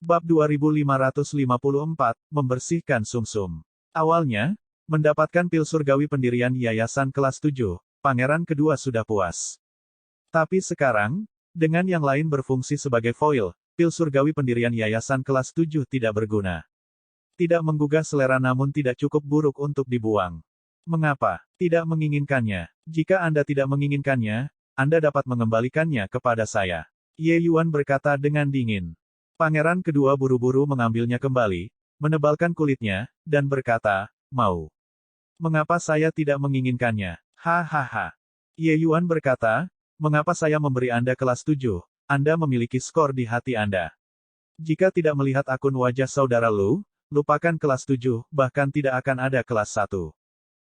Bab 2554, Membersihkan Sumsum. Awalnya, mendapatkan pil surgawi pendirian Yayasan kelas 7, Pangeran kedua sudah puas. Tapi sekarang, dengan yang lain berfungsi sebagai foil, pil surgawi pendirian Yayasan kelas 7 tidak berguna. Tidak menggugah selera namun tidak cukup buruk untuk dibuang. Mengapa tidak menginginkannya? Jika Anda tidak menginginkannya, Anda dapat mengembalikannya kepada saya. Ye Yuan berkata dengan dingin. Pangeran kedua buru-buru mengambilnya kembali, menebalkan kulitnya, dan berkata, mau. Mengapa saya tidak menginginkannya? Hahaha. Ye Yuan berkata, mengapa saya memberi Anda kelas 7? Anda memiliki skor di hati Anda. Jika tidak melihat akun wajah saudara Lu, lupakan kelas 7, bahkan tidak akan ada kelas 1.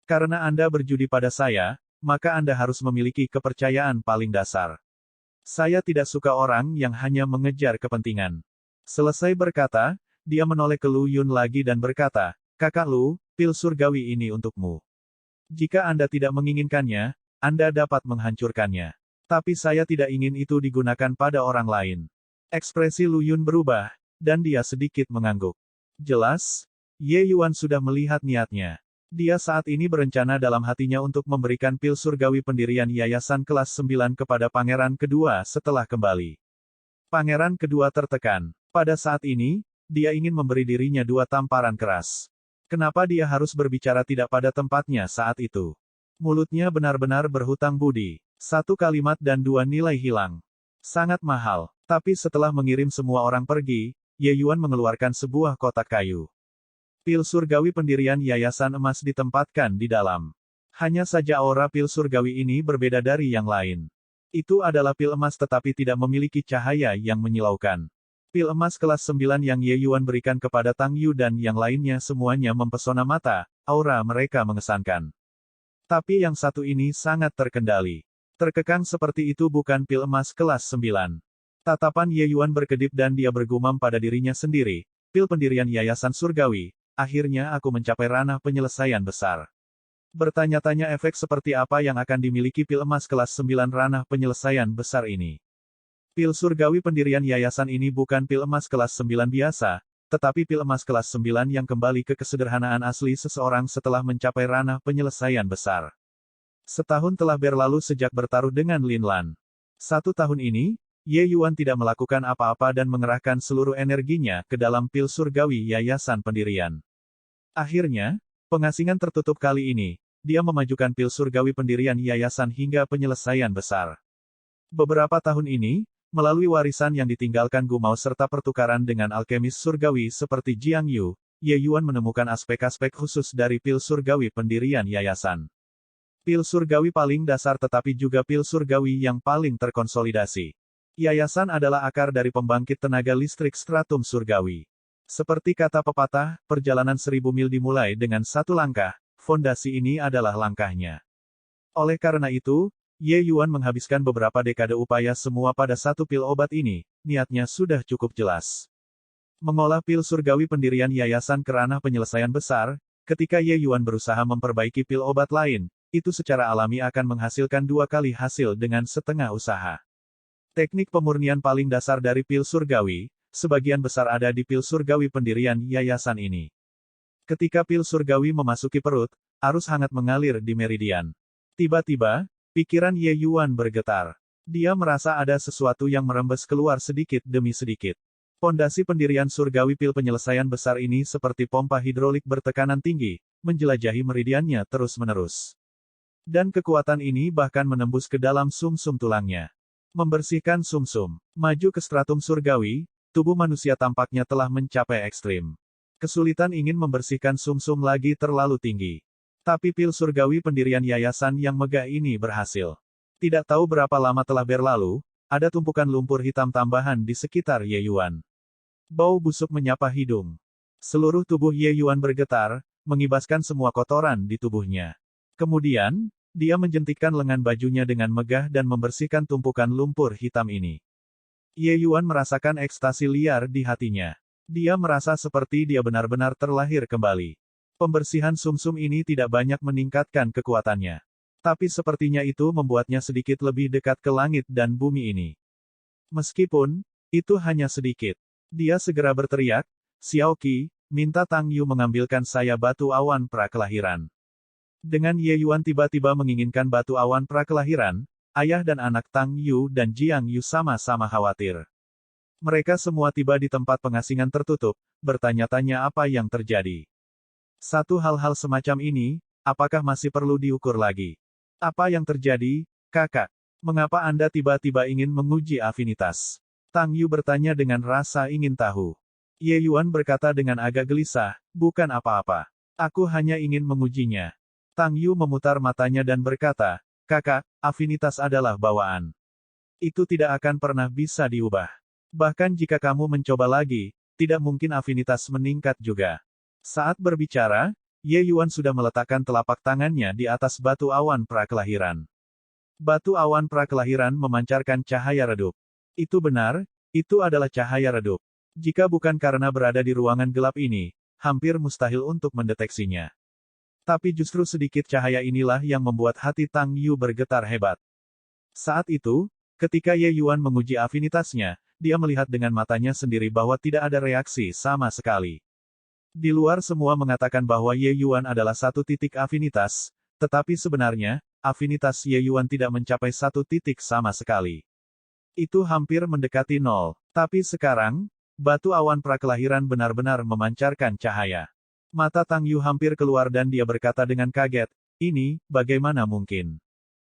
Karena Anda berjudi pada saya, maka Anda harus memiliki kepercayaan paling dasar. Saya tidak suka orang yang hanya mengejar kepentingan. Selesai berkata, dia menoleh ke Lu Yun lagi dan berkata, Kakak Lu, pil surgawi ini untukmu. Jika Anda tidak menginginkannya, Anda dapat menghancurkannya. Tapi saya tidak ingin itu digunakan pada orang lain. Ekspresi Lu Yun berubah, dan dia sedikit mengangguk. Jelas, Ye Yuan sudah melihat niatnya. Dia saat ini berencana dalam hatinya untuk memberikan pil surgawi pendirian Yayasan kelas 9 kepada Pangeran kedua setelah kembali. Pangeran kedua tertekan. Pada saat ini, dia ingin memberi dirinya 2 tamparan keras. Kenapa dia harus berbicara tidak pada tempatnya saat itu? Mulutnya benar-benar berhutang budi. 1 kalimat dan 2 nilai hilang. Sangat mahal. Tapi setelah mengirim semua orang pergi, Ye Yuan mengeluarkan sebuah kotak kayu. Pil surgawi pendirian Yayasan Emas ditempatkan di dalam. Hanya saja aura pil surgawi ini berbeda dari yang lain. Itu adalah pil emas tetapi tidak memiliki cahaya yang menyilaukan. Pil emas kelas 9 yang Ye Yuan berikan kepada Tang Yu dan yang lainnya semuanya mempesona mata, aura mereka mengesankan. Tapi yang satu ini sangat terkendali. Terkekang seperti itu bukan pil emas kelas 9. Tatapan Ye Yuan berkedip dan dia bergumam pada dirinya sendiri, pil pendirian Yayasan Surgawi, akhirnya aku mencapai ranah penyelesaian besar. Bertanya-tanya efek seperti apa yang akan dimiliki pil emas kelas 9 ranah penyelesaian besar ini. Pil surgawi pendirian yayasan ini bukan pil emas kelas 9 biasa, tetapi pil emas kelas 9 yang kembali ke kesederhanaan asli seseorang setelah mencapai ranah penyelesaian besar. Setahun telah berlalu sejak bertaruh dengan Lin Lan. 1 tahun ini, Ye Yuan tidak melakukan apa-apa dan mengerahkan seluruh energinya ke dalam pil surgawi yayasan pendirian. Akhirnya, pengasingan tertutup kali ini, dia memajukan pil surgawi pendirian yayasan hingga penyelesaian besar. Beberapa tahun ini, melalui warisan yang ditinggalkan Gumao serta pertukaran dengan alkemis surgawi seperti Jiang Yu, Ye Yuan menemukan aspek-aspek khusus dari pil surgawi pendirian yayasan. Pil surgawi paling dasar tetapi juga pil surgawi yang paling terkonsolidasi. Yayasan adalah akar dari pembangkit tenaga listrik stratum surgawi. Seperti kata pepatah, perjalanan 1000 mil dimulai dengan 1 langkah, fondasi ini adalah langkahnya. Oleh karena itu, Ye Yuan menghabiskan beberapa dekade upaya semua pada 1 pil obat ini, niatnya sudah cukup jelas. Mengolah pil surgawi pendirian yayasan ke ranah penyelesaian besar, ketika Ye Yuan berusaha memperbaiki pil obat lain, itu secara alami akan menghasilkan 2 kali hasil dengan setengah usaha. Teknik pemurnian paling dasar dari pil surgawi, sebagian besar ada di pil surgawi pendirian yayasan ini. Ketika pil surgawi memasuki perut, arus hangat mengalir di meridian. Tiba-tiba, pikiran Ye Yuan bergetar. Dia merasa ada sesuatu yang merembes keluar sedikit demi sedikit. Pondasi pendirian surgawi pil penyelesaian besar ini seperti pompa hidrolik bertekanan tinggi, menjelajahi meridiannya terus-menerus. Dan kekuatan ini bahkan menembus ke dalam sumsum tulangnya. Membersihkan sumsum. Maju ke stratum surgawi, tubuh manusia tampaknya telah mencapai ekstrim. Kesulitan ingin membersihkan sumsum lagi terlalu tinggi. Tapi pil surgawi pendirian yayasan yang megah ini berhasil. Tidak tahu berapa lama telah berlalu, ada tumpukan lumpur hitam tambahan di sekitar Ye Yuan. Bau busuk menyapa hidung. Seluruh tubuh Ye Yuan bergetar, mengibaskan semua kotoran di tubuhnya. Kemudian, dia menjentikkan lengan bajunya dengan megah dan membersihkan tumpukan lumpur hitam ini. Ye Yuan merasakan ekstasi liar di hatinya. Dia merasa seperti dia benar-benar terlahir kembali. Pembersihan sumsum ini tidak banyak meningkatkan kekuatannya. Tapi sepertinya itu membuatnya sedikit lebih dekat ke langit dan bumi ini. Meskipun, itu hanya sedikit. Dia segera berteriak, "Xiao Qi, minta Tang Yu mengambilkan saya batu awan prakelahiran." Dengan Ye Yuan tiba-tiba menginginkan batu awan prakelahiran, ayah dan anak Tang Yu dan Jiang Yu sama-sama khawatir. Mereka semua tiba di tempat pengasingan tertutup, bertanya-tanya apa yang terjadi. Satu hal-hal semacam ini, apakah masih perlu diukur lagi? Apa yang terjadi, kakak? Mengapa Anda tiba-tiba ingin menguji afinitas? Tang Yu bertanya dengan rasa ingin tahu. Ye Yuan berkata dengan agak gelisah, bukan apa-apa. Aku hanya ingin mengujinya. Tang Yu memutar matanya dan berkata, kakak, afinitas adalah bawaan. Itu tidak akan pernah bisa diubah. Bahkan jika kamu mencoba lagi, tidak mungkin afinitas meningkat juga. Saat berbicara, Ye Yuan sudah meletakkan telapak tangannya di atas batu awan prakelahiran. Batu awan prakelahiran memancarkan cahaya redup. Itu benar, itu adalah cahaya redup. Jika bukan karena berada di ruangan gelap ini, hampir mustahil untuk mendeteksinya. Tapi justru sedikit cahaya inilah yang membuat hati Tang Yu bergetar hebat. Saat itu, ketika Ye Yuan menguji afinitasnya, dia melihat dengan matanya sendiri bahwa tidak ada reaksi sama sekali. Di luar semua mengatakan bahwa Ye Yuan adalah satu titik afinitas, tetapi sebenarnya, afinitas Ye Yuan tidak mencapai satu titik sama sekali. Itu hampir mendekati nol. Tapi sekarang, batu awan prakelahiran benar-benar memancarkan cahaya. Mata Tang Yu hampir keluar dan dia berkata dengan kaget, ini, bagaimana mungkin?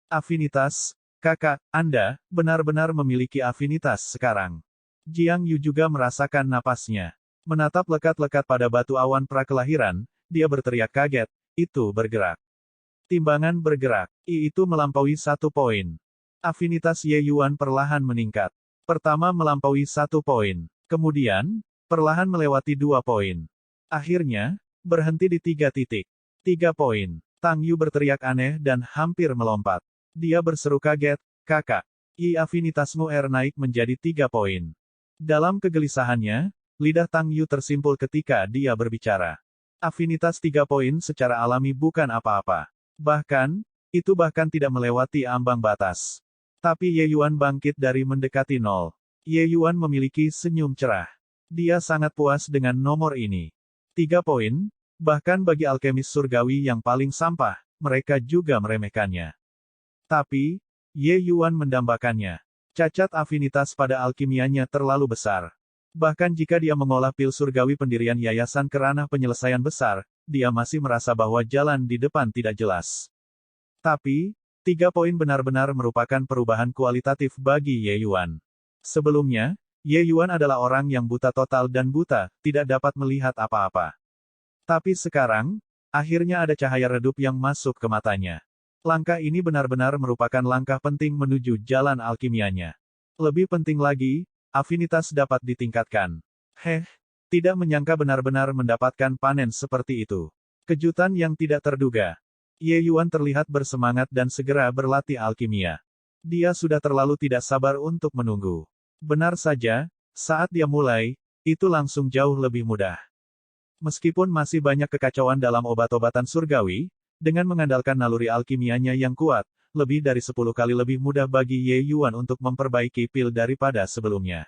Afinitas? Kakak, Anda, benar-benar memiliki afinitas sekarang. Jiang Yu juga merasakan napasnya. Menatap lekat-lekat pada batu awan prakelahiran, dia berteriak kaget, itu bergerak. Timbangan bergerak. Itu melampaui 1 poin. Afinitas Ye Yuan perlahan meningkat. Pertama melampaui 1 poin. Kemudian, perlahan melewati 2 poin. Akhirnya, berhenti di 3 titik. 3 poin. Tang Yu berteriak aneh dan hampir melompat. Dia berseru kaget, kakak. Afinitasmu naik menjadi 3 poin. Dalam kegelisahannya, lidah Tang Yu tersimpul ketika dia berbicara. Afinitas 3 poin secara alami bukan apa-apa. Bahkan, itu bahkan tidak melewati ambang batas. Tapi Ye Yuan bangkit dari mendekati nol. Ye Yuan memiliki senyum cerah. Dia sangat puas dengan nomor ini. 3 poin, bahkan bagi alkemis surgawi yang paling sampah, mereka juga meremehkannya. Tapi, Ye Yuan mendambakannya. Cacat afinitas pada alkimianya terlalu besar. Bahkan jika dia mengolah pil surgawi pendirian yayasan ke ranah penyelesaian besar, dia masih merasa bahwa jalan di depan tidak jelas. Tapi, 3 poin benar-benar merupakan perubahan kualitatif bagi Ye Yuan. Sebelumnya, Ye Yuan adalah orang yang buta total dan buta, tidak dapat melihat apa-apa. Tapi sekarang, akhirnya ada cahaya redup yang masuk ke matanya. Langkah ini benar-benar merupakan langkah penting menuju jalan alkimianya. Lebih penting lagi, afinitas dapat ditingkatkan. Tidak menyangka benar-benar mendapatkan panen seperti itu. Kejutan yang tidak terduga. Ye Yuan terlihat bersemangat dan segera berlatih alkimia. Dia sudah terlalu tidak sabar untuk menunggu. Benar saja, saat dia mulai, itu langsung jauh lebih mudah. Meskipun masih banyak kekacauan dalam obat-obatan surgawi, dengan mengandalkan naluri alkimianya yang kuat, lebih dari 10 kali lebih mudah bagi Ye Yuan untuk memperbaiki pil daripada sebelumnya.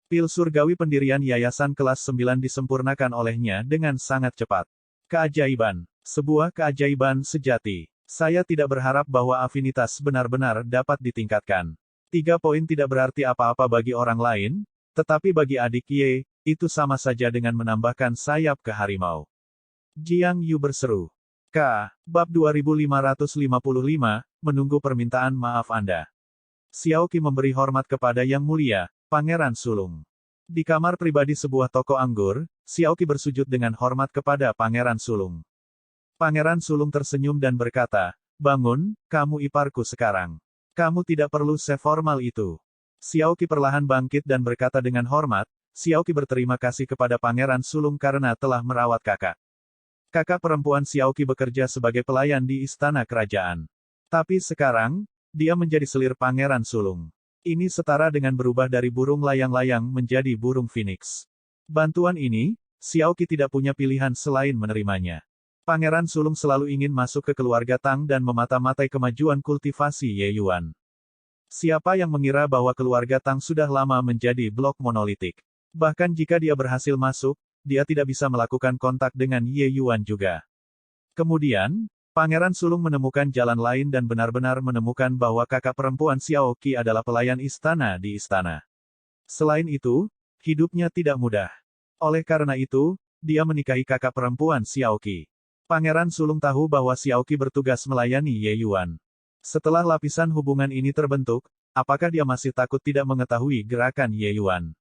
Pil surgawi pendirian yayasan kelas 9 disempurnakan olehnya dengan sangat cepat. Keajaiban. Sebuah keajaiban sejati. Saya tidak berharap bahwa afinitas benar-benar dapat ditingkatkan. 3 poin tidak berarti apa-apa bagi orang lain, tetapi bagi adik Ye, itu sama saja dengan menambahkan sayap ke harimau. Jiang Yu berseru. Bab 2555, menunggu permintaan maaf Anda. Xiao Qi memberi hormat kepada Yang Mulia, Pangeran Sulung. Di kamar pribadi sebuah toko anggur, Xiao Qi bersujud dengan hormat kepada Pangeran Sulung. Pangeran Sulung tersenyum dan berkata, bangun, kamu iparku sekarang. Kamu tidak perlu seformal itu. Xiao Qi perlahan bangkit dan berkata dengan hormat, Xiao Qi berterima kasih kepada Pangeran Sulung karena telah merawat kakak. Kakak perempuan Xiao Qi bekerja sebagai pelayan di istana kerajaan. Tapi sekarang, dia menjadi selir Pangeran Sulung. Ini setara dengan berubah dari burung layang-layang menjadi burung phoenix. Bantuan ini, Xiao Qi tidak punya pilihan selain menerimanya. Pangeran Sulung selalu ingin masuk ke keluarga Tang dan memata-matai kemajuan kultivasi Ye Yuan. Siapa yang mengira bahwa keluarga Tang sudah lama menjadi blok monolitik? Bahkan jika dia berhasil masuk, dia tidak bisa melakukan kontak dengan Ye Yuan juga. Kemudian, Pangeran Sulung menemukan jalan lain dan benar-benar menemukan bahwa kakak perempuan Xiao Qi adalah pelayan istana di istana. Selain itu, hidupnya tidak mudah. Oleh karena itu, dia menikahi kakak perempuan Xiao Qi. Pangeran Sulung tahu bahwa Xiao Qi bertugas melayani Ye Yuan. Setelah lapisan hubungan ini terbentuk, apakah dia masih takut tidak mengetahui gerakan Ye Yuan?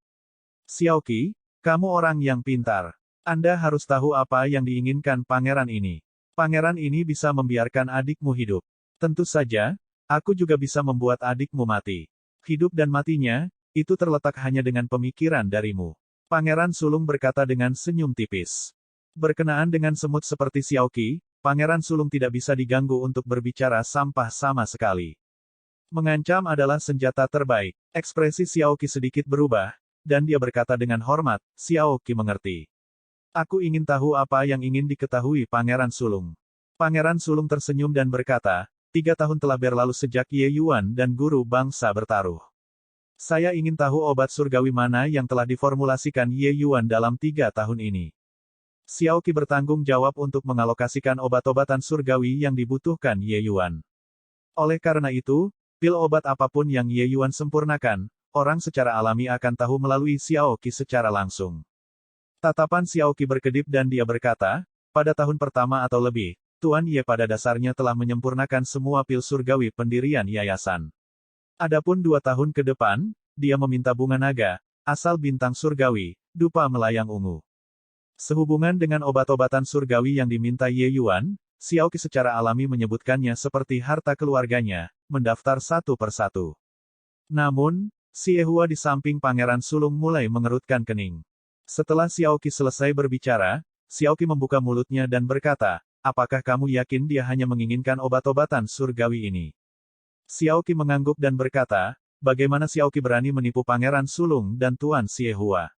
Xiao Qi, kamu orang yang pintar. Anda harus tahu apa yang diinginkan pangeran ini. Pangeran ini bisa membiarkan adikmu hidup. Tentu saja, aku juga bisa membuat adikmu mati. Hidup dan matinya, itu terletak hanya dengan pemikiran darimu. Pangeran Sulung berkata dengan senyum tipis. Berkenaan dengan semut seperti Xiao Qi, Pangeran Sulung tidak bisa diganggu untuk berbicara sampah sama sekali. Mengancam adalah senjata terbaik. Ekspresi Xiao Qi sedikit berubah, dan dia berkata dengan hormat, Xiao Qi mengerti. Aku ingin tahu apa yang ingin diketahui Pangeran Sulung. Pangeran Sulung tersenyum dan berkata, 3 tahun telah berlalu sejak Ye Yuan dan guru bangsa bertaruh. Saya ingin tahu obat surgawi mana yang telah diformulasikan Ye Yuan dalam 3 tahun ini. Xiao Qi bertanggung jawab untuk mengalokasikan obat-obatan surgawi yang dibutuhkan Ye Yuan. Oleh karena itu, pil obat apapun yang Ye Yuan sempurnakan, orang secara alami akan tahu melalui Xiao Qi secara langsung. Tatapan Xiao Qi berkedip dan dia berkata, pada tahun pertama atau lebih, Tuan Ye pada dasarnya telah menyempurnakan semua pil surgawi pendirian yayasan. Adapun 2 tahun ke depan, dia meminta bunga naga, asal bintang surgawi, dupa melayang ungu. Sehubungan dengan obat-obatan surgawi yang diminta Ye Yuan, Xiao Qi secara alami menyebutkannya seperti harta keluarganya, mendaftar satu persatu. Namun, Xie Hua di samping Pangeran Sulung mulai mengerutkan kening. Setelah Xiao Qi selesai berbicara, Xiao Qi membuka mulutnya dan berkata, apakah kamu yakin dia hanya menginginkan obat-obatan surgawi ini? Xiao Qi mengangguk dan berkata, bagaimana Xiao Qi berani menipu Pangeran Sulung dan Tuan Xie Hua?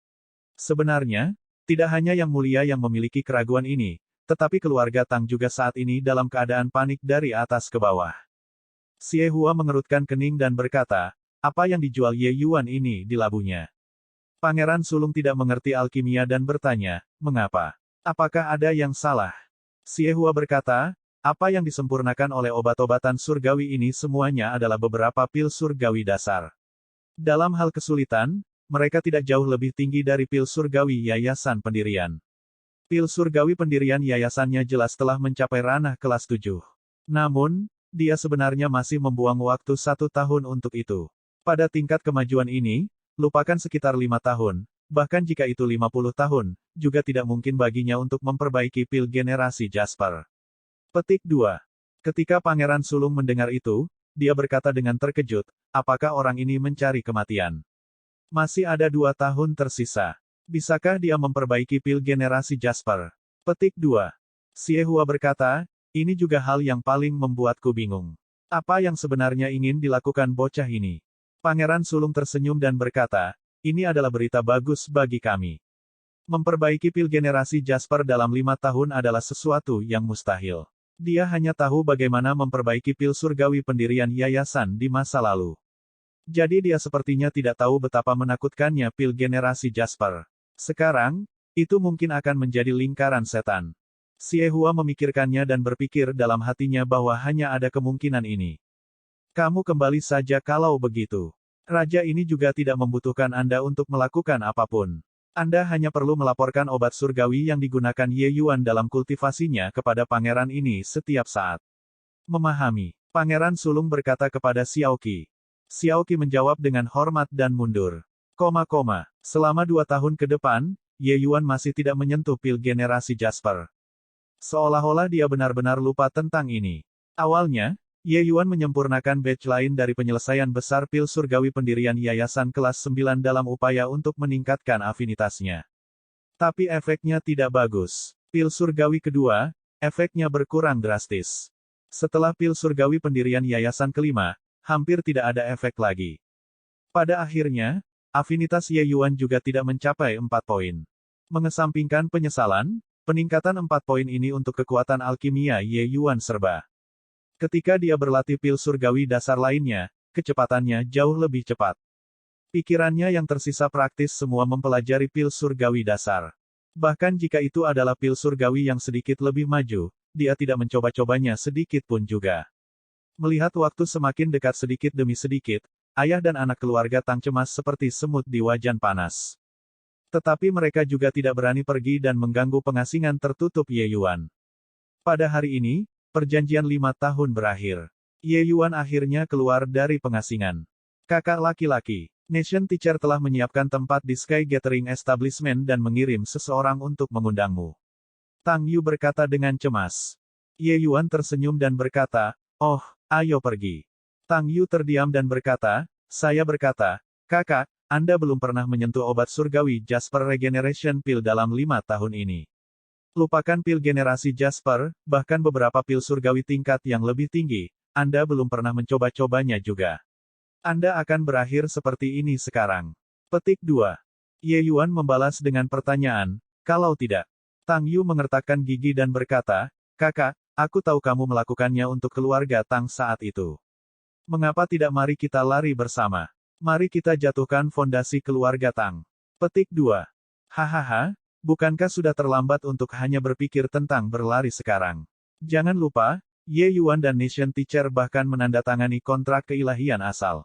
Sebenarnya, tidak hanya yang mulia yang memiliki keraguan ini, tetapi keluarga Tang juga saat ini dalam keadaan panik dari atas ke bawah. Xie Hua mengerutkan kening dan berkata, apa yang dijual Ye Yuan ini di labunya? Pangeran Sulung tidak mengerti alkimia dan bertanya, mengapa? Apakah ada yang salah? Xie Hua berkata, apa yang disempurnakan oleh obat-obatan surgawi ini semuanya adalah beberapa pil surgawi dasar. Dalam hal kesulitan, mereka tidak jauh lebih tinggi dari pil surgawi yayasan pendirian. Pil surgawi pendirian yayasannya jelas telah mencapai ranah kelas 7. Namun, dia sebenarnya masih membuang waktu 1 tahun untuk itu. Pada tingkat kemajuan ini, lupakan sekitar 5 tahun, bahkan jika itu 50 tahun, juga tidak mungkin baginya untuk memperbaiki pil generasi Jasper. Petik 2. Ketika Pangeran Sulung mendengar itu, dia berkata dengan terkejut, apakah orang ini mencari kematian? Masih ada 2 tahun tersisa. Bisakah dia memperbaiki pil generasi Jasper? Petik 2. Xie Hua berkata, ini juga hal yang paling membuatku bingung. Apa yang sebenarnya ingin dilakukan bocah ini? Pangeran Sulung tersenyum dan berkata, ini adalah berita bagus bagi kami. Memperbaiki pil generasi Jasper dalam 5 tahun adalah sesuatu yang mustahil. Dia hanya tahu bagaimana memperbaiki pil surgawi pendirian yayasan di masa lalu. Jadi dia sepertinya tidak tahu betapa menakutkannya pil generasi Jasper. Sekarang, itu mungkin akan menjadi lingkaran setan. Xie Hua memikirkannya dan berpikir dalam hatinya bahwa hanya ada kemungkinan ini. Kamu kembali saja kalau begitu. Raja ini juga tidak membutuhkan Anda untuk melakukan apapun. Anda hanya perlu melaporkan obat surgawi yang digunakan Ye Yuan dalam kultivasinya kepada pangeran ini setiap saat. Memahami. Pangeran Sulung berkata kepada Xiao Qi. Xiao Qi menjawab dengan hormat dan mundur. Selama 2 tahun ke depan, Ye Yuan masih tidak menyentuh pil generasi Jasper. Seolah-olah dia benar-benar lupa tentang ini. Awalnya, Ye Yuan menyempurnakan batch lain dari penyelesaian besar pil surgawi pendirian yayasan kelas 9 dalam upaya untuk meningkatkan afinitasnya. Tapi efeknya tidak bagus. Pil surgawi kedua, efeknya berkurang drastis. Setelah pil surgawi pendirian yayasan kelima, hampir tidak ada efek lagi. Pada akhirnya, afinitas Ye Yuan juga tidak mencapai 4 poin. Mengesampingkan penyesalan, peningkatan 4 poin ini untuk kekuatan alkimia Ye Yuan serba. Ketika dia berlatih pil surgawi dasar lainnya, kecepatannya jauh lebih cepat. Pikirannya yang tersisa praktis semua mempelajari pil surgawi dasar. Bahkan jika itu adalah pil surgawi yang sedikit lebih maju, dia tidak mencoba-cobanya sedikit pun juga. Melihat waktu semakin dekat sedikit demi sedikit, ayah dan anak keluarga Tang cemas seperti semut di wajan panas. Tetapi mereka juga tidak berani pergi dan mengganggu pengasingan tertutup Ye Yuan. Pada hari ini, perjanjian 5 tahun berakhir. Ye Yuan akhirnya keluar dari pengasingan. Kakak laki-laki, Nation Teacher telah menyiapkan tempat di Sky Gathering Establishment dan mengirim seseorang untuk mengundangmu. Tang Yu berkata dengan cemas. Ye Yuan tersenyum dan berkata, "Oh, ayo pergi." Tang Yu terdiam dan berkata, "Saya berkata, kakak, Anda belum pernah menyentuh obat surgawi Jasper Regeneration Pill dalam 5 tahun ini. Lupakan pil generasi Jasper, bahkan beberapa pil surgawi tingkat yang lebih tinggi, Anda belum pernah mencoba-cobanya juga. Anda akan berakhir seperti ini sekarang." Petik 2. Ye Yuan membalas dengan pertanyaan, "Kalau tidak?" Tang Yu mengertakkan gigi dan berkata, "Kakak, aku tahu kamu melakukannya untuk keluarga Tang saat itu. Mengapa tidak mari kita lari bersama? Mari kita jatuhkan fondasi keluarga Tang." Petik 2. Hahaha, bukankah sudah terlambat untuk hanya berpikir tentang berlari sekarang? Jangan lupa, Ye Yuan dan Nation Teacher bahkan menandatangani kontrak keilahian asal.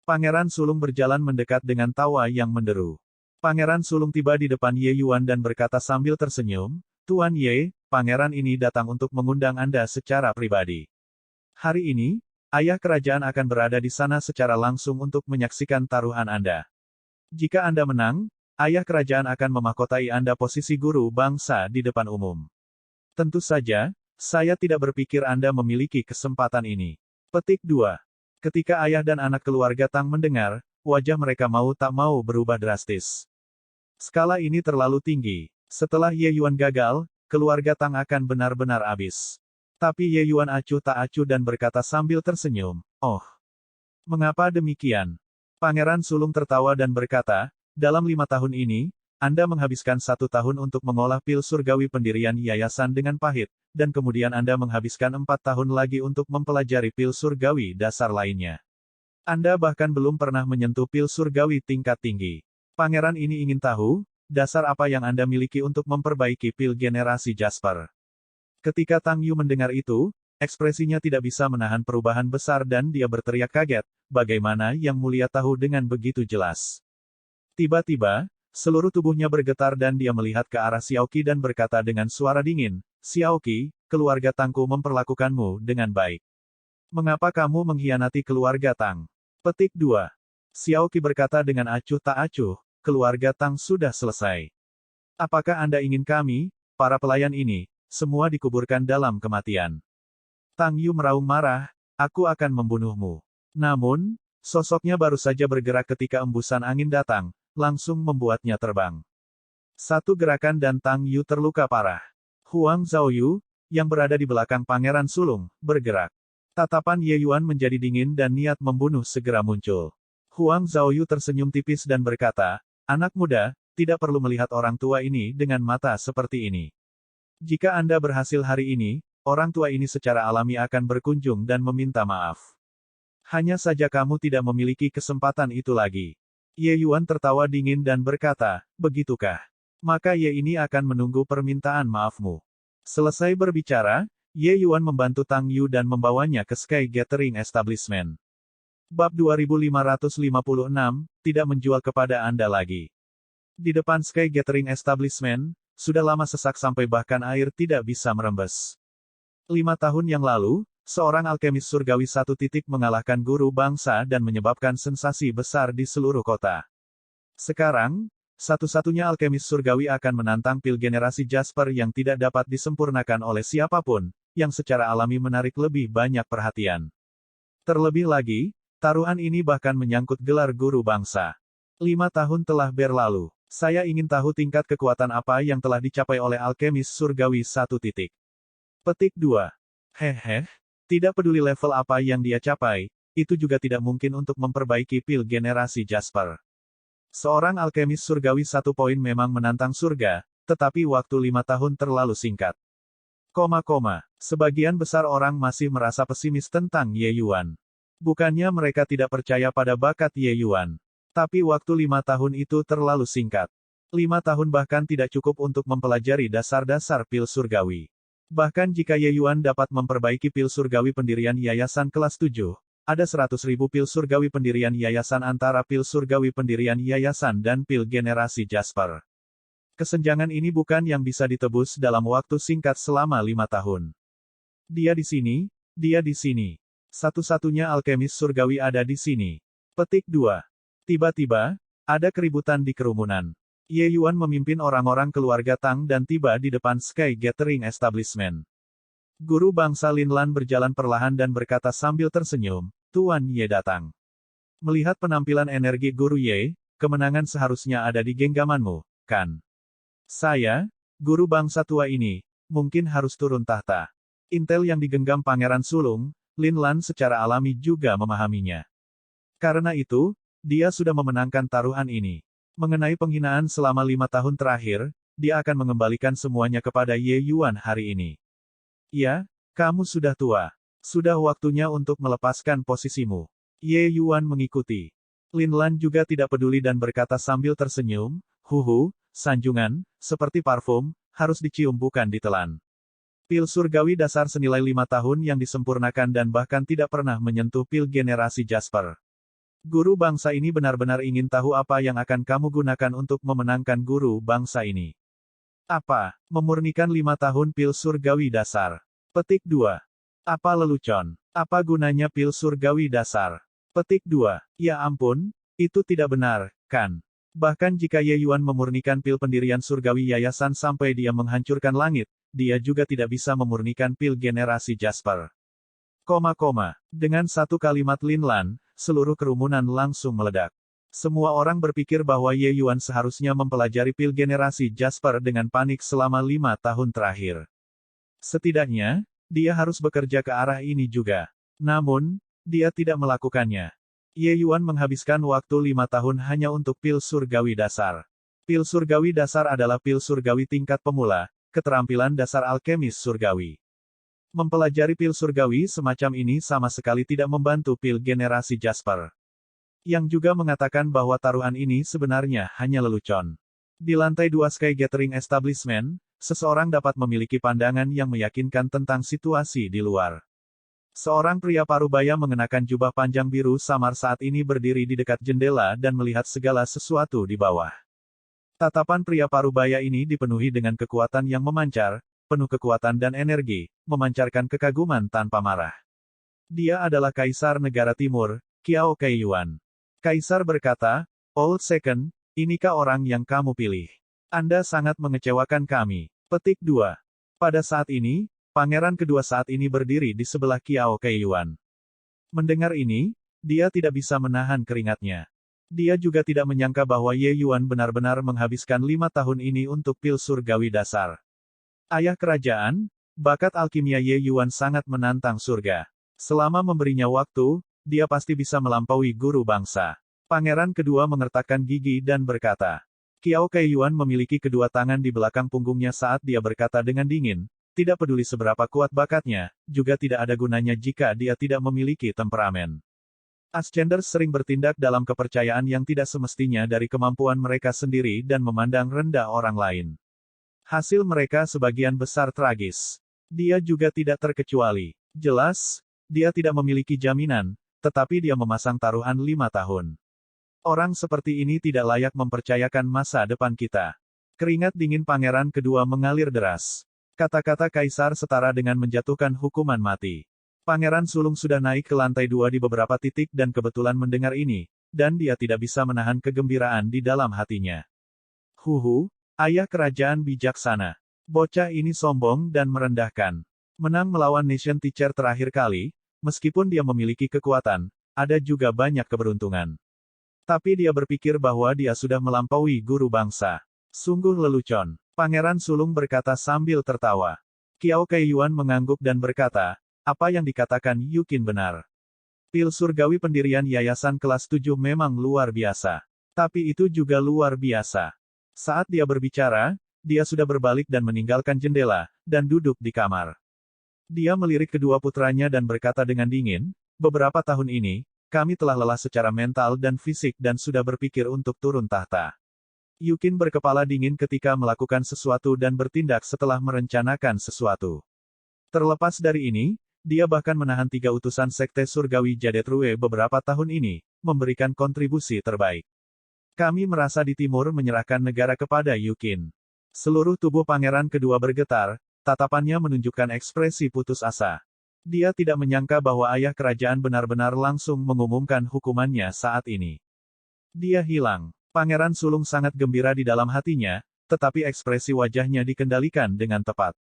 Pangeran Sulung berjalan mendekat dengan tawa yang menderu. Pangeran Sulung tiba di depan Ye Yuan dan berkata sambil tersenyum, "Tuan Ye, pangeran ini datang untuk mengundang Anda secara pribadi. Hari ini, ayah kerajaan akan berada di sana secara langsung untuk menyaksikan taruhan Anda. Jika Anda menang, ayah kerajaan akan memahkotai Anda posisi guru bangsa di depan umum. Tentu saja, saya tidak berpikir Anda memiliki kesempatan ini." Petik 2. Ketika ayah dan anak keluarga Tang mendengar, wajah mereka mau tak mau berubah drastis. Skala ini terlalu tinggi. Setelah Ye Yuan gagal, keluarga Tang akan benar-benar habis. Tapi Ye Yuan acuh tak acuh dan berkata sambil tersenyum, "Oh, mengapa demikian?" Pangeran Sulung tertawa dan berkata, "Dalam 5 tahun ini, Anda menghabiskan 1 tahun untuk mengolah pil surgawi pendirian yayasan dengan pahit, dan kemudian Anda menghabiskan 4 tahun lagi untuk mempelajari pil surgawi dasar lainnya. Anda bahkan belum pernah menyentuh pil surgawi tingkat tinggi. Pangeran ini ingin tahu, dasar apa yang Anda miliki untuk memperbaiki pil generasi Jasper." Ketika Tang Yu mendengar itu, ekspresinya tidak bisa menahan perubahan besar dan dia berteriak kaget, bagaimana Yang Mulia tahu dengan begitu jelas. Tiba-tiba, seluruh tubuhnya bergetar dan dia melihat ke arah Xiaoqi dan berkata dengan suara dingin, "Xiaoqi, keluarga Tangku memperlakukanmu dengan baik. Mengapa kamu mengkhianati keluarga Tang?" Petik 2. Xiaoqi berkata dengan acuh tak acuh, "Keluarga Tang sudah selesai. Apakah Anda ingin kami, para pelayan ini, semua dikuburkan dalam kematian?" Tang Yu meraung marah, "Aku akan membunuhmu." Namun, sosoknya baru saja bergerak ketika embusan angin datang, langsung membuatnya terbang. Satu gerakan dan Tang Yu terluka parah. Huang Zhaoyu, yang berada di belakang Pangeran Sulung, bergerak. Tatapan Ye Yuan menjadi dingin dan niat membunuh segera muncul. Huang Zhaoyu tersenyum tipis dan berkata, "Anak muda, tidak perlu melihat orang tua ini dengan mata seperti ini. Jika Anda berhasil hari ini, orang tua ini secara alami akan berkunjung dan meminta maaf. Hanya saja kamu tidak memiliki kesempatan itu lagi." Ye Yuan tertawa dingin dan berkata, "Begitukah? Maka Ye ini akan menunggu permintaan maafmu." Selesai berbicara, Ye Yuan membantu Tang Yu dan membawanya ke Sky Gathering Establishment. Bab 2556, tidak menjual kepada Anda lagi. Di depan Sky Gathering Establishment, sudah lama sesak sampai bahkan air tidak bisa merembes. 5 tahun yang lalu, seorang alkemis surgawi 1 mengalahkan guru bangsa dan menyebabkan sensasi besar di seluruh kota. Sekarang, satu-satunya alkemis surgawi akan menantang pil generasi Jasper yang tidak dapat disempurnakan oleh siapapun, yang secara alami menarik lebih banyak perhatian. Terlebih lagi, taruhan ini bahkan menyangkut gelar guru bangsa. 5 tahun telah berlalu. Saya ingin tahu tingkat kekuatan apa yang telah dicapai oleh alkemis surgawi 1. Petik 2. Hehe. Tidak peduli level apa yang dia capai, itu juga tidak mungkin untuk memperbaiki pil generasi Jasper. Seorang alkemis surgawi 1 memang menantang surga, tetapi waktu 5 tahun terlalu singkat. Sebagian besar orang masih merasa pesimis tentang Ye Yuan. Bukannya mereka tidak percaya pada bakat Ye Yuan. Tapi waktu 5 tahun itu terlalu singkat. 5 tahun bahkan tidak cukup untuk mempelajari dasar-dasar pil surgawi. Bahkan jika Ye Yuan dapat memperbaiki pil surgawi pendirian yayasan kelas 7, ada 100.000 pil surgawi pendirian yayasan antara pil surgawi pendirian yayasan dan pil generasi Jasper. Kesenjangan ini bukan yang bisa ditebus dalam waktu singkat selama 5 tahun. Dia di sini, dia di sini. Satu-satunya alkemis surgawi ada di sini. Petik 2. Tiba-tiba, ada keributan di kerumunan. Ye Yuan memimpin orang-orang keluarga Tang dan tiba di depan Sky Gathering Establishment. Guru bangsa Lin Lan berjalan perlahan dan berkata sambil tersenyum, "Tuan Ye datang. Melihat penampilan energi Guru Ye, kemenangan seharusnya ada di genggamanmu, kan? Saya, guru bangsa tua ini, mungkin harus turun tahta." Intel yang digenggam Pangeran Sulung, Lin Lan secara alami juga memahaminya. Karena itu, dia sudah memenangkan taruhan ini. Mengenai penghinaan selama 5 tahun terakhir, dia akan mengembalikan semuanya kepada Ye Yuan hari ini. Ya, kamu sudah tua. Sudah waktunya untuk melepaskan posisimu. Ye Yuan mengikuti. Lin Lan juga tidak peduli dan berkata sambil tersenyum, "Huhu, sanjungan, seperti parfum, harus dicium bukan ditelan." Pil surgawi dasar senilai 5 tahun yang disempurnakan dan bahkan tidak pernah menyentuh pil generasi Jasper. Guru bangsa ini benar-benar ingin tahu apa yang akan kamu gunakan untuk memenangkan guru bangsa ini. Apa? Memurnikan 5 tahun pil surgawi dasar. Petik 2. Apa lelucon? Apa gunanya pil surgawi dasar? Petik 2. Ya ampun, itu tidak benar, kan? Bahkan jika Ye Yuan memurnikan pil pendirian surgawi yayasan sampai dia menghancurkan langit, dia juga tidak bisa memurnikan pil generasi Jasper. Dengan satu kalimat Lin Lan, seluruh kerumunan langsung meledak. Semua orang berpikir bahwa Ye Yuan seharusnya mempelajari pil generasi Jasper dengan panik selama 5 tahun terakhir. Setidaknya, dia harus bekerja ke arah ini juga. Namun, dia tidak melakukannya. Ye Yuan menghabiskan waktu 5 tahun hanya untuk pil surgawi dasar. Pil surgawi dasar adalah pil surgawi tingkat pemula, keterampilan dasar alkemis surgawi. Mempelajari pil surgawi semacam ini sama sekali tidak membantu pil generasi Jasper. Yang juga mengatakan bahwa taruhan ini sebenarnya hanya lelucon. Di lantai 2 Sky Gathering Establishment, seseorang dapat memiliki pandangan yang meyakinkan tentang situasi di luar. Seorang pria parubaya mengenakan jubah panjang biru samar saat ini berdiri di dekat jendela dan melihat segala sesuatu di bawah. Tatapan pria parubaya ini dipenuhi dengan kekuatan yang memancar, penuh kekuatan dan energi, memancarkan kekaguman tanpa marah. Dia adalah Kaisar Negara Timur, Qiao Kai Yuan. Kaisar berkata, "Old Second, inikah orang yang kamu pilih? Anda sangat mengecewakan kami." Petik 2. Pada saat ini, pangeran kedua saat ini berdiri di sebelah Qiao Kai Yuan. Mendengar ini, dia tidak bisa menahan keringatnya. Dia juga tidak menyangka bahwa Ye Yuan benar-benar menghabiskan 5 tahun ini untuk pil surgawi dasar. Ayah kerajaan, bakat alkimia Ye Yuan sangat menantang surga. Selama memberinya waktu, dia pasti bisa melampaui guru bangsa. Pangeran kedua mengertakkan gigi dan berkata. Qiao Kai Yuan memiliki kedua tangan di belakang punggungnya saat dia berkata dengan dingin, tidak peduli seberapa kuat bakatnya, juga tidak ada gunanya jika dia tidak memiliki temperamen. Ascenders sering bertindak dalam kepercayaan yang tidak semestinya dari kemampuan mereka sendiri dan memandang rendah orang lain. Hasil mereka sebagian besar tragis. Dia juga tidak terkecuali. Jelas, dia tidak memiliki jaminan, tetapi dia memasang taruhan 5 tahun. Orang seperti ini tidak layak mempercayakan masa depan kita. Keringat dingin pangeran kedua mengalir deras. Kata-kata kaisar setara dengan menjatuhkan hukuman mati. Pangeran Sulung sudah naik ke lantai 2 di beberapa titik dan kebetulan mendengar ini, dan dia tidak bisa menahan kegembiraan di dalam hatinya. Huhu. Ayah kerajaan bijaksana. Bocah ini sombong dan merendahkan. Menang melawan Nation Teacher terakhir kali, meskipun dia memiliki kekuatan, ada juga banyak keberuntungan. Tapi dia berpikir bahwa dia sudah melampaui guru bangsa. Sungguh lelucon. Pangeran Sulung berkata sambil tertawa. Qiao Kai Yuan mengangguk dan berkata, apa yang dikatakan Yukin benar. Pil surgawi pendirian yayasan kelas 7 memang luar biasa. Tapi itu juga luar biasa. Saat dia berbicara, dia sudah berbalik dan meninggalkan jendela, dan duduk di kamar. Dia melirik kedua putranya dan berkata dengan dingin, beberapa tahun ini, kami telah lelah secara mental dan fisik dan sudah berpikir untuk turun tahta. Yukin berkepala dingin ketika melakukan sesuatu dan bertindak setelah merencanakan sesuatu. Terlepas dari ini, dia bahkan menahan 3 utusan Sekte Surgawi Jadetrue beberapa tahun ini, memberikan kontribusi terbaik. Kami merasa di timur menyerahkan negara kepada Yukin. Seluruh tubuh pangeran kedua bergetar, tatapannya menunjukkan ekspresi putus asa. Dia tidak menyangka bahwa ayah kerajaan benar-benar langsung mengumumkan hukumannya saat ini. Dia hilang. Pangeran sulung sangat gembira di dalam hatinya, tetapi ekspresi wajahnya dikendalikan dengan tepat.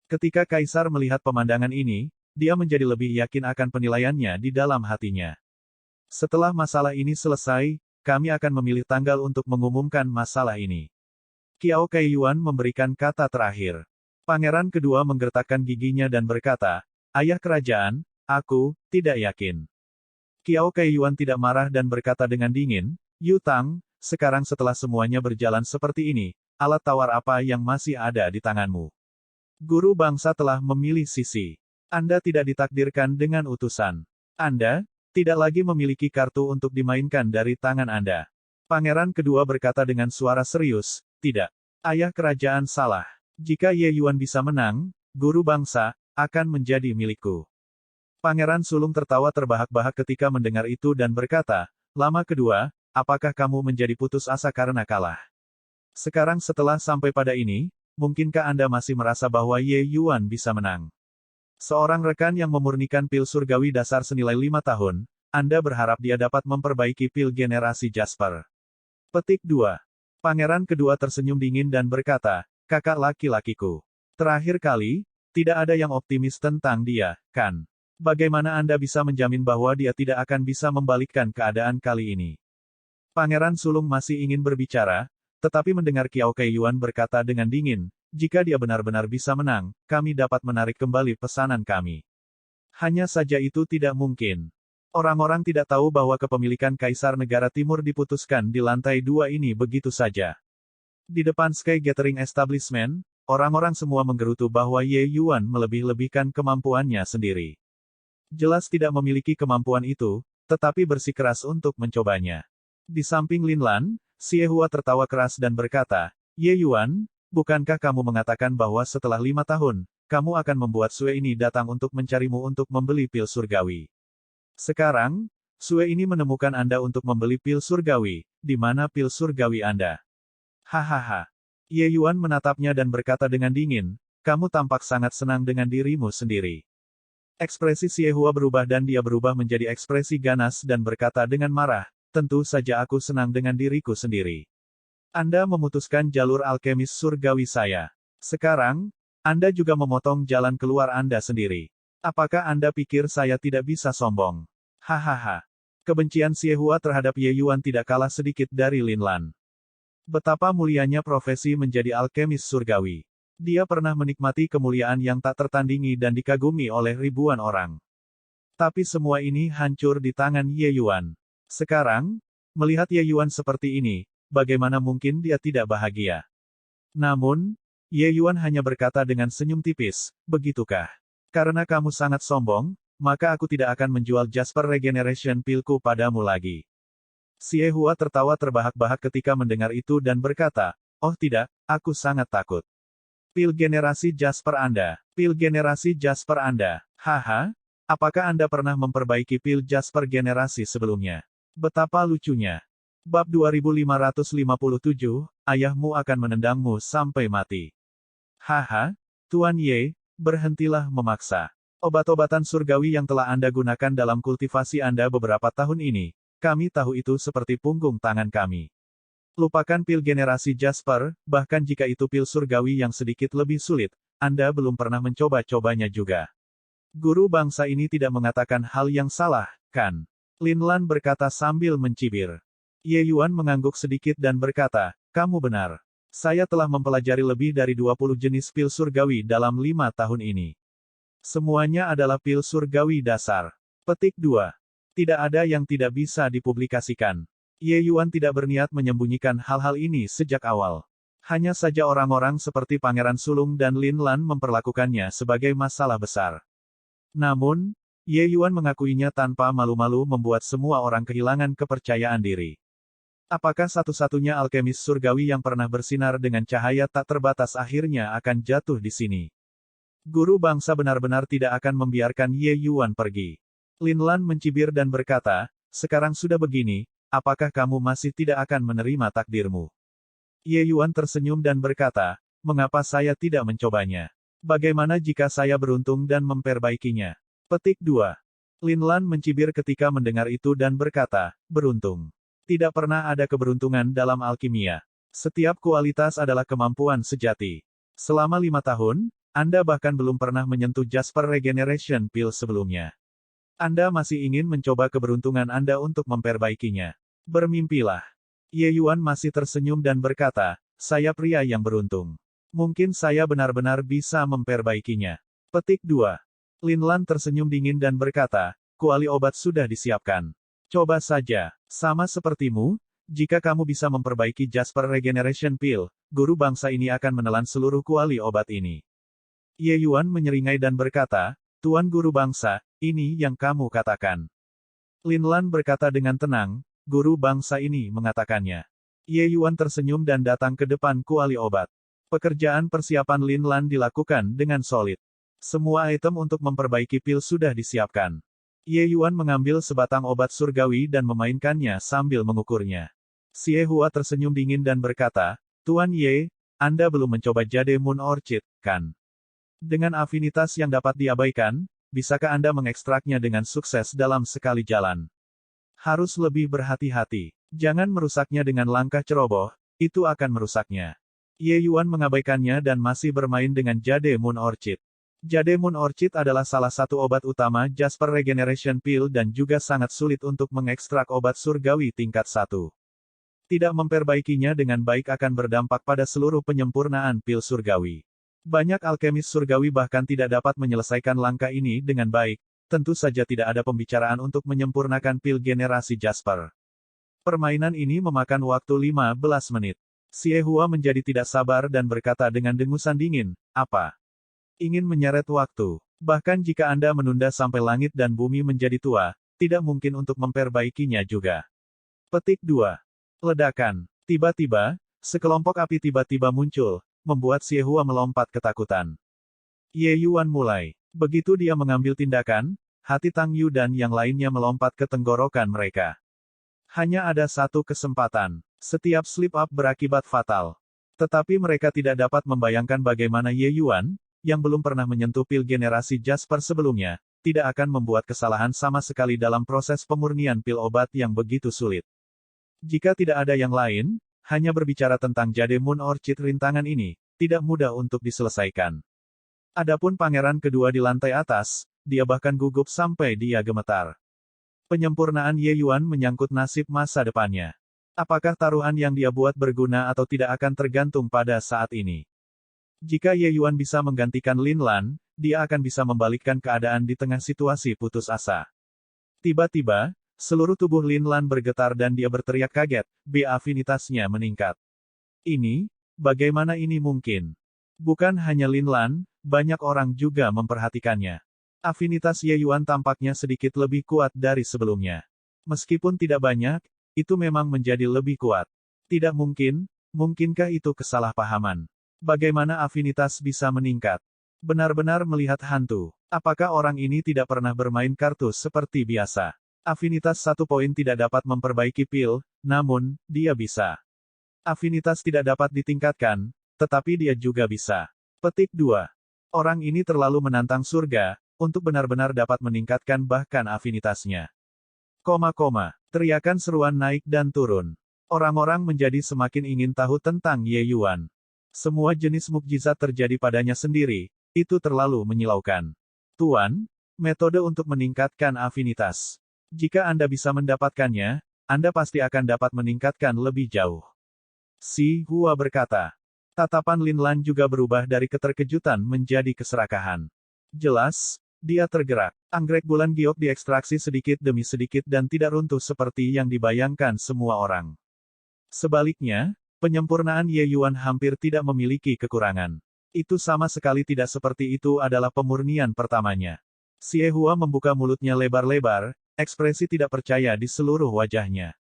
Ketika Kaisar melihat pemandangan ini, dia menjadi lebih yakin akan penilaiannya di dalam hatinya. Setelah masalah ini selesai, kami akan memilih tanggal untuk mengumumkan masalah ini. Qiao Kaiyuan memberikan kata terakhir. Pangeran kedua menggertakkan giginya dan berkata, Ayah kerajaan, aku tidak yakin. Qiao Kaiyuan tidak marah dan berkata dengan dingin, Yu Tang, sekarang setelah semuanya berjalan seperti ini, alat tawar apa yang masih ada di tanganmu? Guru bangsa telah memilih sisi. Anda tidak ditakdirkan dengan utusan. Anda tidak lagi memiliki kartu untuk dimainkan dari tangan Anda. Pangeran kedua berkata dengan suara serius, tidak. Ayah kerajaan salah. Jika Ye Yuan bisa menang, guru bangsa akan menjadi milikku. Pangeran sulung tertawa terbahak-bahak ketika mendengar itu dan berkata, lama kedua, apakah kamu menjadi putus asa karena kalah? Sekarang setelah sampai pada ini, mungkinkah Anda masih merasa bahwa Ye Yuan bisa menang? Seorang rekan yang memurnikan pil surgawi dasar senilai 5 tahun, Anda berharap dia dapat memperbaiki pil generasi Jasper. Petik 2. Pangeran kedua tersenyum dingin dan berkata, kakak laki-lakiku. Terakhir kali, tidak ada yang optimis tentang dia, kan? Bagaimana Anda bisa menjamin bahwa dia tidak akan bisa membalikkan keadaan kali ini? Pangeran sulung masih ingin berbicara, tetapi mendengar Qiao Kaiyuan berkata dengan dingin, jika dia benar-benar bisa menang, kami dapat menarik kembali pesanan kami. Hanya saja itu tidak mungkin. Orang-orang tidak tahu bahwa kepemilikan Kaisar Negara Timur diputuskan di lantai 2 ini begitu saja. Di depan Sky Gathering Establishment, orang-orang semua menggerutu bahwa Ye Yuan melebih-lebihkan kemampuannya sendiri. Jelas tidak memiliki kemampuan itu, tetapi bersikeras untuk mencobanya. Di samping Lin Lan, Xie Hua tertawa keras dan berkata, Ye Yuan, bukankah kamu mengatakan bahwa setelah 5 tahun, kamu akan membuat Sue ini datang untuk mencarimu untuk membeli pil surgawi? Sekarang, Sue ini menemukan Anda untuk membeli pil surgawi. Di mana pil surgawi Anda? Hahaha. Ye Yuan menatapnya dan berkata dengan dingin, kamu tampak sangat senang dengan dirimu sendiri. Ekspresi Xie Hua berubah dan dia berubah menjadi ekspresi ganas dan berkata dengan marah, tentu saja aku senang dengan diriku sendiri. Anda memutuskan jalur alkemis surgawi saya. Sekarang, Anda juga memotong jalan keluar Anda sendiri. Apakah Anda pikir saya tidak bisa sombong? Hahaha. Kebencian Xie Hua terhadap Ye Yuan tidak kalah sedikit dari Lin Lan. Betapa mulianya profesi menjadi alkemis surgawi. Dia pernah menikmati kemuliaan yang tak tertandingi dan dikagumi oleh ribuan orang. Tapi semua ini hancur di tangan Ye Yuan. Sekarang, melihat Ye Yuan seperti ini, bagaimana mungkin dia tidak bahagia? Namun, Ye Yuan hanya berkata dengan senyum tipis, begitukah? Karena kamu sangat sombong, maka aku tidak akan menjual Jasper Regeneration Pilku padamu lagi. Xie Hua tertawa terbahak-bahak ketika mendengar itu dan berkata, oh tidak, aku sangat takut. Pil generasi Jasper Anda. Pil generasi Jasper Anda. Haha, apakah Anda pernah memperbaiki pil Jasper generasi sebelumnya? Betapa lucunya. Bab 2557, ayahmu akan menendangmu sampai mati. Haha, Tuan Ye, berhentilah memaksa. Obat-obatan surgawi yang telah Anda gunakan dalam kultivasi Anda beberapa tahun ini, kami tahu itu seperti punggung tangan kami. Lupakan pil generasi Jasper, bahkan jika itu pil surgawi yang sedikit lebih sulit, Anda belum pernah mencoba-cobanya juga. Guru bangsa ini tidak mengatakan hal yang salah, kan? Lin Lan berkata sambil mencibir. Ye Yuan mengangguk sedikit dan berkata, kamu benar. Saya telah mempelajari lebih dari 20 jenis pil surgawi dalam 5 tahun ini. Semuanya adalah pil surgawi dasar. Petik 2. Tidak ada yang tidak bisa dipublikasikan. Ye Yuan tidak berniat menyembunyikan hal-hal ini sejak awal. Hanya saja orang-orang seperti Pangeran Sulung dan Lin Lan memperlakukannya sebagai masalah besar. Namun, Ye Yuan mengakuinya tanpa malu-malu membuat semua orang kehilangan kepercayaan diri. Apakah satu-satunya alkemis surgawi yang pernah bersinar dengan cahaya tak terbatas akhirnya akan jatuh di sini? Guru bangsa benar-benar tidak akan membiarkan Ye Yuan pergi. Lin Lan mencibir dan berkata, sekarang sudah begini, apakah kamu masih tidak akan menerima takdirmu? Ye Yuan tersenyum dan berkata, mengapa saya tidak mencobanya? Bagaimana jika saya beruntung dan memperbaikinya? Petik 2. Lin Lan mencibir ketika mendengar itu dan berkata, beruntung. Tidak pernah ada keberuntungan dalam alkimia. Setiap kualitas adalah kemampuan sejati. Selama 5 tahun, Anda bahkan belum pernah menyentuh Jasper Regeneration Pill sebelumnya. Anda masih ingin mencoba keberuntungan Anda untuk memperbaikinya. Bermimpilah. Ye Yuan masih tersenyum dan berkata, saya pria yang beruntung. Mungkin saya benar-benar bisa memperbaikinya. Petik 2. Lin Lan tersenyum dingin dan berkata, kuali obat sudah disiapkan. Coba saja, sama sepertimu, jika kamu bisa memperbaiki Jasper Regeneration Pill, guru bangsa ini akan menelan seluruh kuali obat ini. Ye Yuan menyeringai dan berkata, Tuan Guru Bangsa, ini yang kamu katakan. Lin Lan berkata dengan tenang, guru bangsa ini mengatakannya. Ye Yuan tersenyum dan datang ke depan kuali obat. Pekerjaan persiapan Lin Lan dilakukan dengan solid. Semua item untuk memperbaiki pil sudah disiapkan. Ye Yuan mengambil sebatang obat surgawi dan memainkannya sambil mengukurnya. Xie Hua tersenyum dingin dan berkata, Tuan Ye, Anda belum mencoba jade Moon Orchid, kan? Dengan afinitas yang dapat diabaikan, bisakah Anda mengekstraknya dengan sukses dalam sekali jalan? Harus lebih berhati-hati. Jangan merusaknya dengan langkah ceroboh, itu akan merusaknya. Ye Yuan mengabaikannya dan masih bermain dengan jade Moon Orchid. Jade Moon Orchid adalah salah satu obat utama Jasper Regeneration Pill dan juga sangat sulit untuk mengekstrak obat surgawi tingkat 1. Tidak memperbaikinya dengan baik akan berdampak pada seluruh penyempurnaan pil surgawi. Banyak alkemis surgawi bahkan tidak dapat menyelesaikan langkah ini dengan baik, tentu saja tidak ada pembicaraan untuk menyempurnakan pil generasi Jasper. Permainan ini memakan waktu 15 menit. Xie Hua menjadi tidak sabar dan berkata dengan dengusan dingin, apa? Ingin menyeret waktu. Bahkan jika Anda menunda sampai langit dan bumi menjadi tua, tidak mungkin untuk memperbaikinya juga. Petik 2. Ledakan. Tiba-tiba, sekelompok api tiba-tiba muncul, membuat Xie Hua melompat ketakutan. Ye Yuan mulai. Begitu dia mengambil tindakan, hati Tang Yu dan yang lainnya melompat ke tenggorokan mereka. Hanya ada satu kesempatan. Setiap slip up berakibat fatal. Tetapi mereka tidak dapat membayangkan bagaimana Ye Yuan, yang belum pernah menyentuh pil generasi Jasper sebelumnya, tidak akan membuat kesalahan sama sekali dalam proses pemurnian pil obat yang begitu sulit. Jika tidak ada yang lain, hanya berbicara tentang jade Moon Orchid rintangan ini, tidak mudah untuk diselesaikan. Adapun pangeran kedua di lantai atas, dia bahkan gugup sampai dia gemetar. Penyempurnaan Ye Yuan menyangkut nasib masa depannya. Apakah taruhan yang dia buat berguna atau tidak akan tergantung pada saat ini. Jika Ye Yuan bisa menggantikan Lin Lan, dia akan bisa membalikkan keadaan di tengah situasi putus asa. Tiba-tiba, seluruh tubuh Lin Lan bergetar dan dia berteriak kaget, afinitasnya meningkat. Ini, bagaimana ini mungkin? Bukan hanya Lin Lan, banyak orang juga memperhatikannya. Afinitas Ye Yuan tampaknya sedikit lebih kuat dari sebelumnya. Meskipun tidak banyak, itu memang menjadi lebih kuat. Tidak mungkin, mungkinkah itu kesalahpahaman? Bagaimana afinitas bisa meningkat? Benar-benar melihat hantu. Apakah orang ini tidak pernah bermain kartu seperti biasa? Afinitas 1 poin tidak dapat memperbaiki pil, namun, dia bisa. Afinitas tidak dapat ditingkatkan, tetapi dia juga bisa. Petik 2. Orang ini terlalu menantang surga, untuk benar-benar dapat meningkatkan bahkan afinitasnya. Teriakan seruan naik dan turun. Orang-orang menjadi semakin ingin tahu tentang Ye Yuan. Semua jenis mukjizat terjadi padanya sendiri, itu terlalu menyilaukan. Tuan, metode untuk meningkatkan afinitas. Jika Anda bisa mendapatkannya, Anda pasti akan dapat meningkatkan lebih jauh. Xie Hua berkata. Tatapan Lin Lan juga berubah dari keterkejutan menjadi keserakahan. Jelas, dia tergerak. Anggrek bulan giok diekstraksi sedikit demi sedikit dan tidak runtuh seperti yang dibayangkan semua orang. Sebaliknya, penyempurnaan Ye Yuan hampir tidak memiliki kekurangan. Itu sama sekali tidak seperti itu adalah pemurnian pertamanya. Xie Hua membuka mulutnya lebar-lebar, ekspresi tidak percaya di seluruh wajahnya.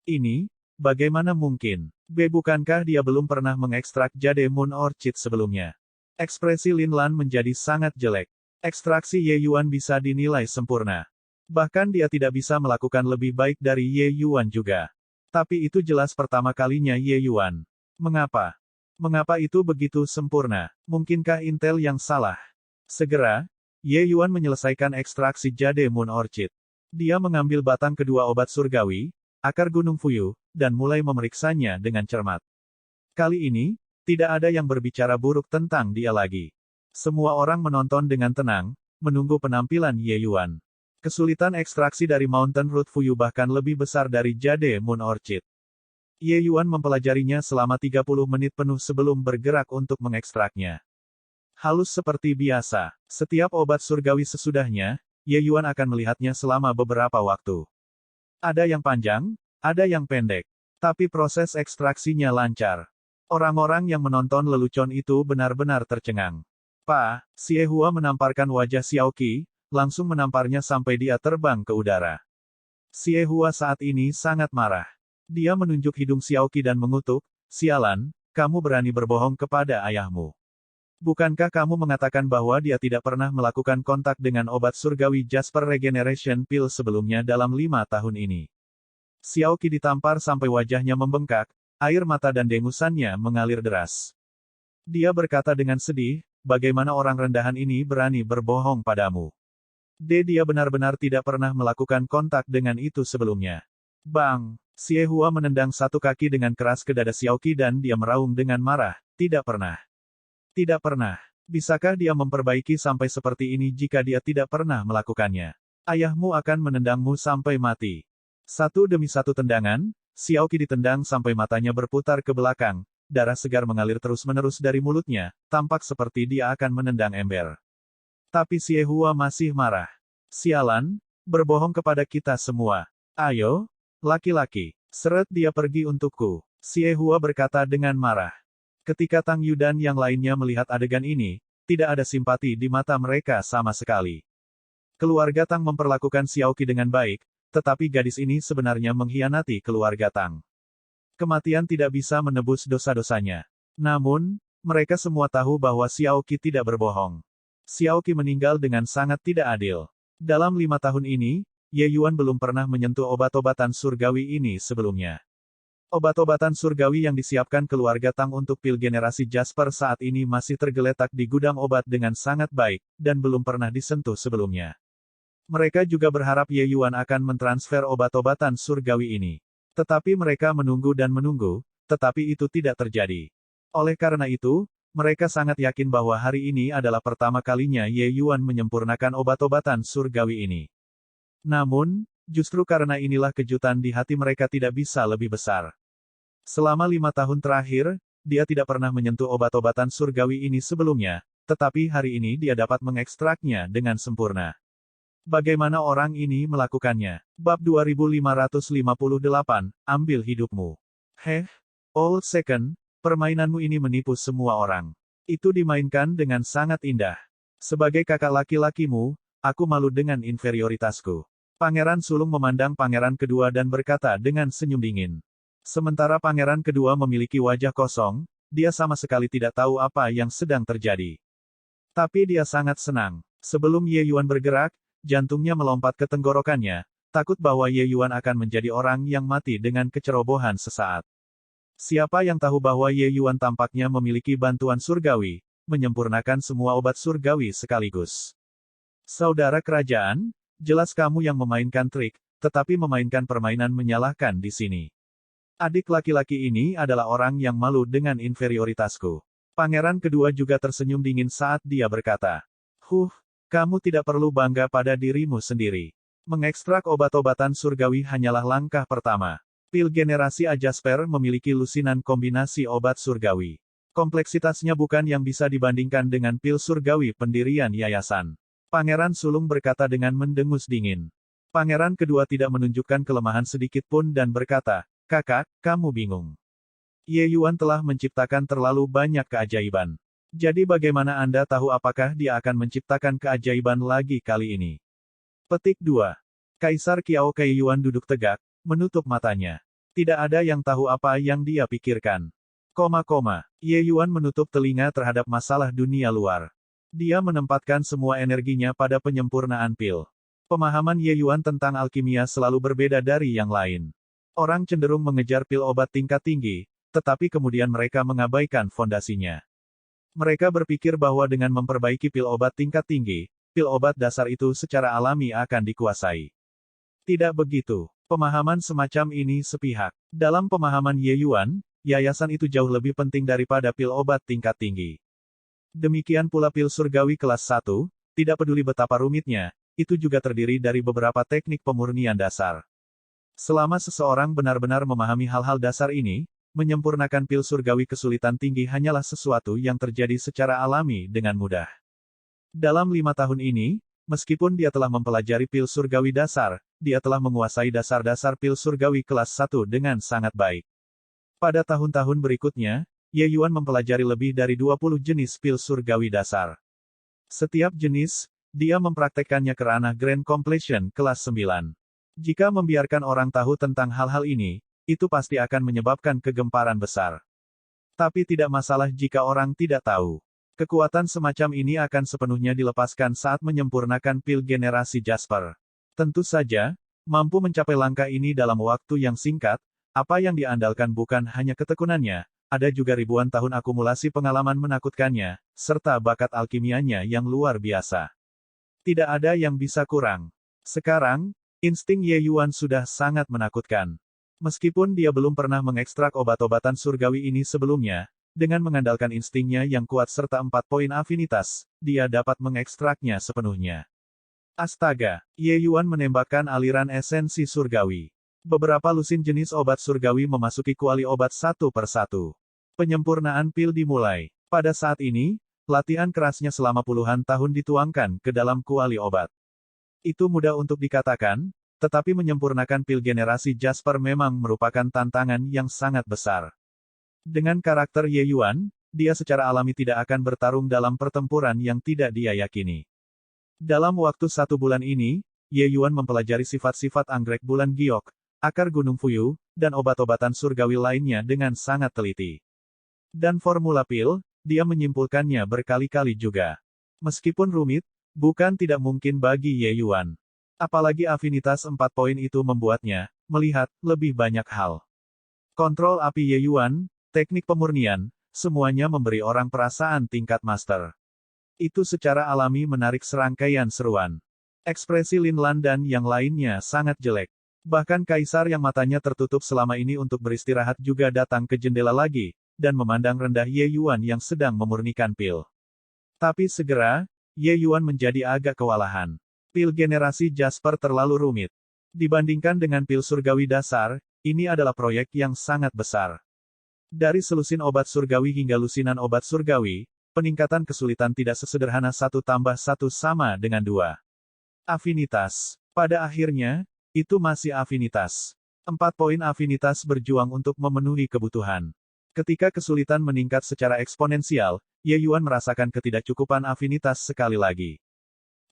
Ini, bagaimana mungkin? Bukankah dia belum pernah mengekstrak Jade Moon Orchid sebelumnya? Ekspresi Lin Lan menjadi sangat jelek. Ekstraksi Ye Yuan bisa dinilai sempurna. Bahkan dia tidak bisa melakukan lebih baik dari Ye Yuan juga. Tapi itu jelas pertama kalinya Ye Yuan. Mengapa? Mengapa itu begitu sempurna? Mungkinkah intel yang salah? Segera, Ye Yuan menyelesaikan ekstraksi Jade Moon Orchid. Dia mengambil batang kedua obat surgawi, akar gunung Fuyu, dan mulai memeriksanya dengan cermat. Kali ini, tidak ada yang berbicara buruk tentang dia lagi. Semua orang menonton dengan tenang, menunggu penampilan Ye Yuan. Kesulitan ekstraksi dari Mountain Root Fuyu bahkan lebih besar dari Jade Moon Orchid. Ye Yuan mempelajarinya selama 30 menit penuh sebelum bergerak untuk mengekstraknya. Halus seperti biasa, setiap obat surgawi sesudahnya, Ye Yuan akan melihatnya selama beberapa waktu. Ada yang panjang, ada yang pendek. Tapi proses ekstraksinya lancar. Orang-orang yang menonton lelucon itu benar-benar tercengang. Xie Hua menamparkan wajah Xiao Qi, langsung menamparnya sampai dia terbang ke udara. Xie Hua saat ini sangat marah. Dia menunjuk hidung Xiao Qi dan mengutuk, "Sialan, kamu berani berbohong kepada ayahmu. Bukankah kamu mengatakan bahwa dia tidak pernah melakukan kontak dengan obat surgawi Jasper Regeneration Pill sebelumnya dalam 5 tahun ini?" Xiao Qi ditampar sampai wajahnya membengkak, air mata dan dengusannya mengalir deras. Dia berkata dengan sedih, "Bagaimana orang rendahan ini berani berbohong padamu? Dia benar-benar tidak pernah melakukan kontak dengan itu sebelumnya." Bang! Xie Hua menendang satu kaki dengan keras ke dada Xiao Qi dan dia meraung dengan marah, "Tidak pernah. Tidak pernah. Bisakah dia memperbaiki sampai seperti ini jika dia tidak pernah melakukannya? Ayahmu akan menendangmu sampai mati." Satu demi satu tendangan, Xiao Qi ditendang sampai matanya berputar ke belakang, darah segar mengalir terus-menerus dari mulutnya, tampak seperti dia akan menendang ember. Tapi Xie Hua masih marah. "Sialan, berbohong kepada kita semua. Ayo, laki-laki, seret dia pergi untukku." Xie Hua berkata dengan marah. Ketika Tang Yu dan yang lainnya melihat adegan ini, tidak ada simpati di mata mereka sama sekali. Keluarga Tang memperlakukan Xiao Qi dengan baik, tetapi gadis ini sebenarnya mengkhianati keluarga Tang. Kematian tidak bisa menebus dosa-dosanya. Namun, mereka semua tahu bahwa Xiao Qi tidak berbohong. Xiao Qi meninggal dengan sangat tidak adil. Dalam 5 tahun ini, Ye Yuan belum pernah menyentuh obat-obatan surgawi ini sebelumnya. Obat-obatan surgawi yang disiapkan keluarga Tang untuk pil generasi Jasper saat ini masih tergeletak di gudang obat dengan sangat baik, dan belum pernah disentuh sebelumnya. Mereka juga berharap Ye Yuan akan mentransfer obat-obatan surgawi ini. Tetapi mereka menunggu dan menunggu, tetapi itu tidak terjadi. Oleh karena itu, mereka sangat yakin bahwa hari ini adalah pertama kalinya Ye Yuan menyempurnakan obat-obatan surgawi ini. Namun, justru karena inilah kejutan di hati mereka tidak bisa lebih besar. Selama 5 tahun terakhir, dia tidak pernah menyentuh obat-obatan surgawi ini sebelumnya, tetapi hari ini dia dapat mengekstraknya dengan sempurna. Bagaimana orang ini melakukannya? Bab 2558, ambil hidupmu. Old Second, permainanmu ini menipu semua orang. Itu dimainkan dengan sangat indah. Sebagai kakak laki-lakimu, aku malu dengan inferioritasku. Pangeran sulung memandang pangeran kedua dan berkata dengan senyum dingin. Sementara pangeran kedua memiliki wajah kosong, dia sama sekali tidak tahu apa yang sedang terjadi. Tapi dia sangat senang. Sebelum Ye Yuan bergerak, jantungnya melompat ke tenggorokannya, takut bahwa Ye Yuan akan menjadi orang yang mati dengan kecerobohan sesaat. Siapa yang tahu bahwa Ye Yuan tampaknya memiliki bantuan surgawi, menyempurnakan semua obat surgawi sekaligus. Saudara kerajaan, jelas kamu yang memainkan trik, tetapi memainkan permainan menyalahkan di sini. Adik laki-laki ini adalah orang yang malu dengan inferioritasku. Pangeran kedua juga tersenyum dingin saat dia berkata, kamu tidak perlu bangga pada dirimu sendiri. Mengekstrak obat-obatan surgawi hanyalah langkah pertama. Pil generasi Jasper memiliki lusinan kombinasi obat surgawi. Kompleksitasnya bukan yang bisa dibandingkan dengan pil surgawi pendirian yayasan. Pangeran sulung berkata dengan mendengus dingin. Pangeran kedua tidak menunjukkan kelemahan sedikit pun dan berkata, kakak, kamu bingung. Ye Yuan telah menciptakan terlalu banyak keajaiban. Jadi bagaimana Anda tahu apakah dia akan menciptakan keajaiban lagi kali ini? Petik 2. Kaisar Qiao Kai Yuan duduk tegak, menutup matanya. Tidak ada yang tahu apa yang dia pikirkan. Ye Yuan menutup telinga terhadap masalah dunia luar. Dia menempatkan semua energinya pada penyempurnaan pil. Pemahaman Ye Yuan tentang alkimia selalu berbeda dari yang lain. Orang cenderung mengejar pil obat tingkat tinggi, tetapi kemudian mereka mengabaikan fondasinya. Mereka berpikir bahwa dengan memperbaiki pil obat tingkat tinggi, pil obat dasar itu secara alami akan dikuasai. Tidak begitu. Pemahaman semacam ini sepihak. Dalam pemahaman Ye Yuan, yayasan itu jauh lebih penting daripada pil obat tingkat tinggi. Demikian pula pil surgawi kelas 1, tidak peduli betapa rumitnya, itu juga terdiri dari beberapa teknik pemurnian dasar. Selama seseorang benar-benar memahami hal-hal dasar ini, menyempurnakan pil surgawi kesulitan tinggi hanyalah sesuatu yang terjadi secara alami dengan mudah. Dalam 5 tahun ini, meskipun dia telah mempelajari pil surgawi dasar, dia telah menguasai dasar-dasar pil surgawi kelas 1 dengan sangat baik. Pada tahun-tahun berikutnya, Ye Yuan mempelajari lebih dari 20 jenis pil surgawi dasar. Setiap jenis, dia mempraktekkannya ke ranah Grand Completion kelas 9. Jika membiarkan orang tahu tentang hal-hal ini, itu pasti akan menyebabkan kegemparan besar. Tapi tidak masalah jika orang tidak tahu. Kekuatan semacam ini akan sepenuhnya dilepaskan saat menyempurnakan pil generasi Jasper. Tentu saja, mampu mencapai langkah ini dalam waktu yang singkat, apa yang diandalkan bukan hanya ketekunannya, ada juga ribuan tahun akumulasi pengalaman menakutkannya, serta bakat alkimianya yang luar biasa. Tidak ada yang bisa kurang. Sekarang, insting Ye Yuan sudah sangat menakutkan. Meskipun dia belum pernah mengekstrak obat-obatan surgawi ini sebelumnya, dengan mengandalkan instingnya yang kuat serta 4 poin afinitas, dia dapat mengekstraknya sepenuhnya. Astaga, Ye Yuan menembakkan aliran esensi surgawi. Beberapa lusin jenis obat surgawi memasuki kuali obat satu per satu. Penyempurnaan pil dimulai. Pada saat ini, latihan kerasnya selama puluhan tahun dituangkan ke dalam kuali obat. Itu mudah untuk dikatakan, tetapi menyempurnakan pil generasi Jasper memang merupakan tantangan yang sangat besar. Dengan karakter Ye Yuan, dia secara alami tidak akan bertarung dalam pertempuran yang tidak dia yakini. Dalam waktu 1 bulan ini, Ye Yuan mempelajari sifat-sifat anggrek bulan giok, akar gunung fuyu, dan obat-obatan surgawi lainnya dengan sangat teliti. Dan formula pil, dia menyimpulkannya berkali-kali juga. Meskipun rumit, bukan tidak mungkin bagi Ye Yuan. Apalagi afinitas 4 poin itu membuatnya melihat lebih banyak hal. Kontrol api Ye Yuan, teknik pemurnian, semuanya memberi orang perasaan tingkat master. Itu secara alami menarik serangkaian seruan. Ekspresi Lin Lan dan yang lainnya sangat jelek. Bahkan kaisar yang matanya tertutup selama ini untuk beristirahat juga datang ke jendela lagi, dan memandang rendah Ye Yuan yang sedang memurnikan pil. Tapi segera, Ye Yuan menjadi agak kewalahan. Pil generasi Jasper terlalu rumit. Dibandingkan dengan pil surgawi dasar, ini adalah proyek yang sangat besar. Dari selusin obat surgawi hingga lusinan obat surgawi, peningkatan kesulitan tidak sesederhana 1 tambah 1 sama dengan 2. Afinitas. Pada akhirnya, itu masih afinitas. 4 poin afinitas berjuang untuk memenuhi kebutuhan. Ketika kesulitan meningkat secara eksponensial, Ye Yuan merasakan ketidakcukupan afinitas sekali lagi.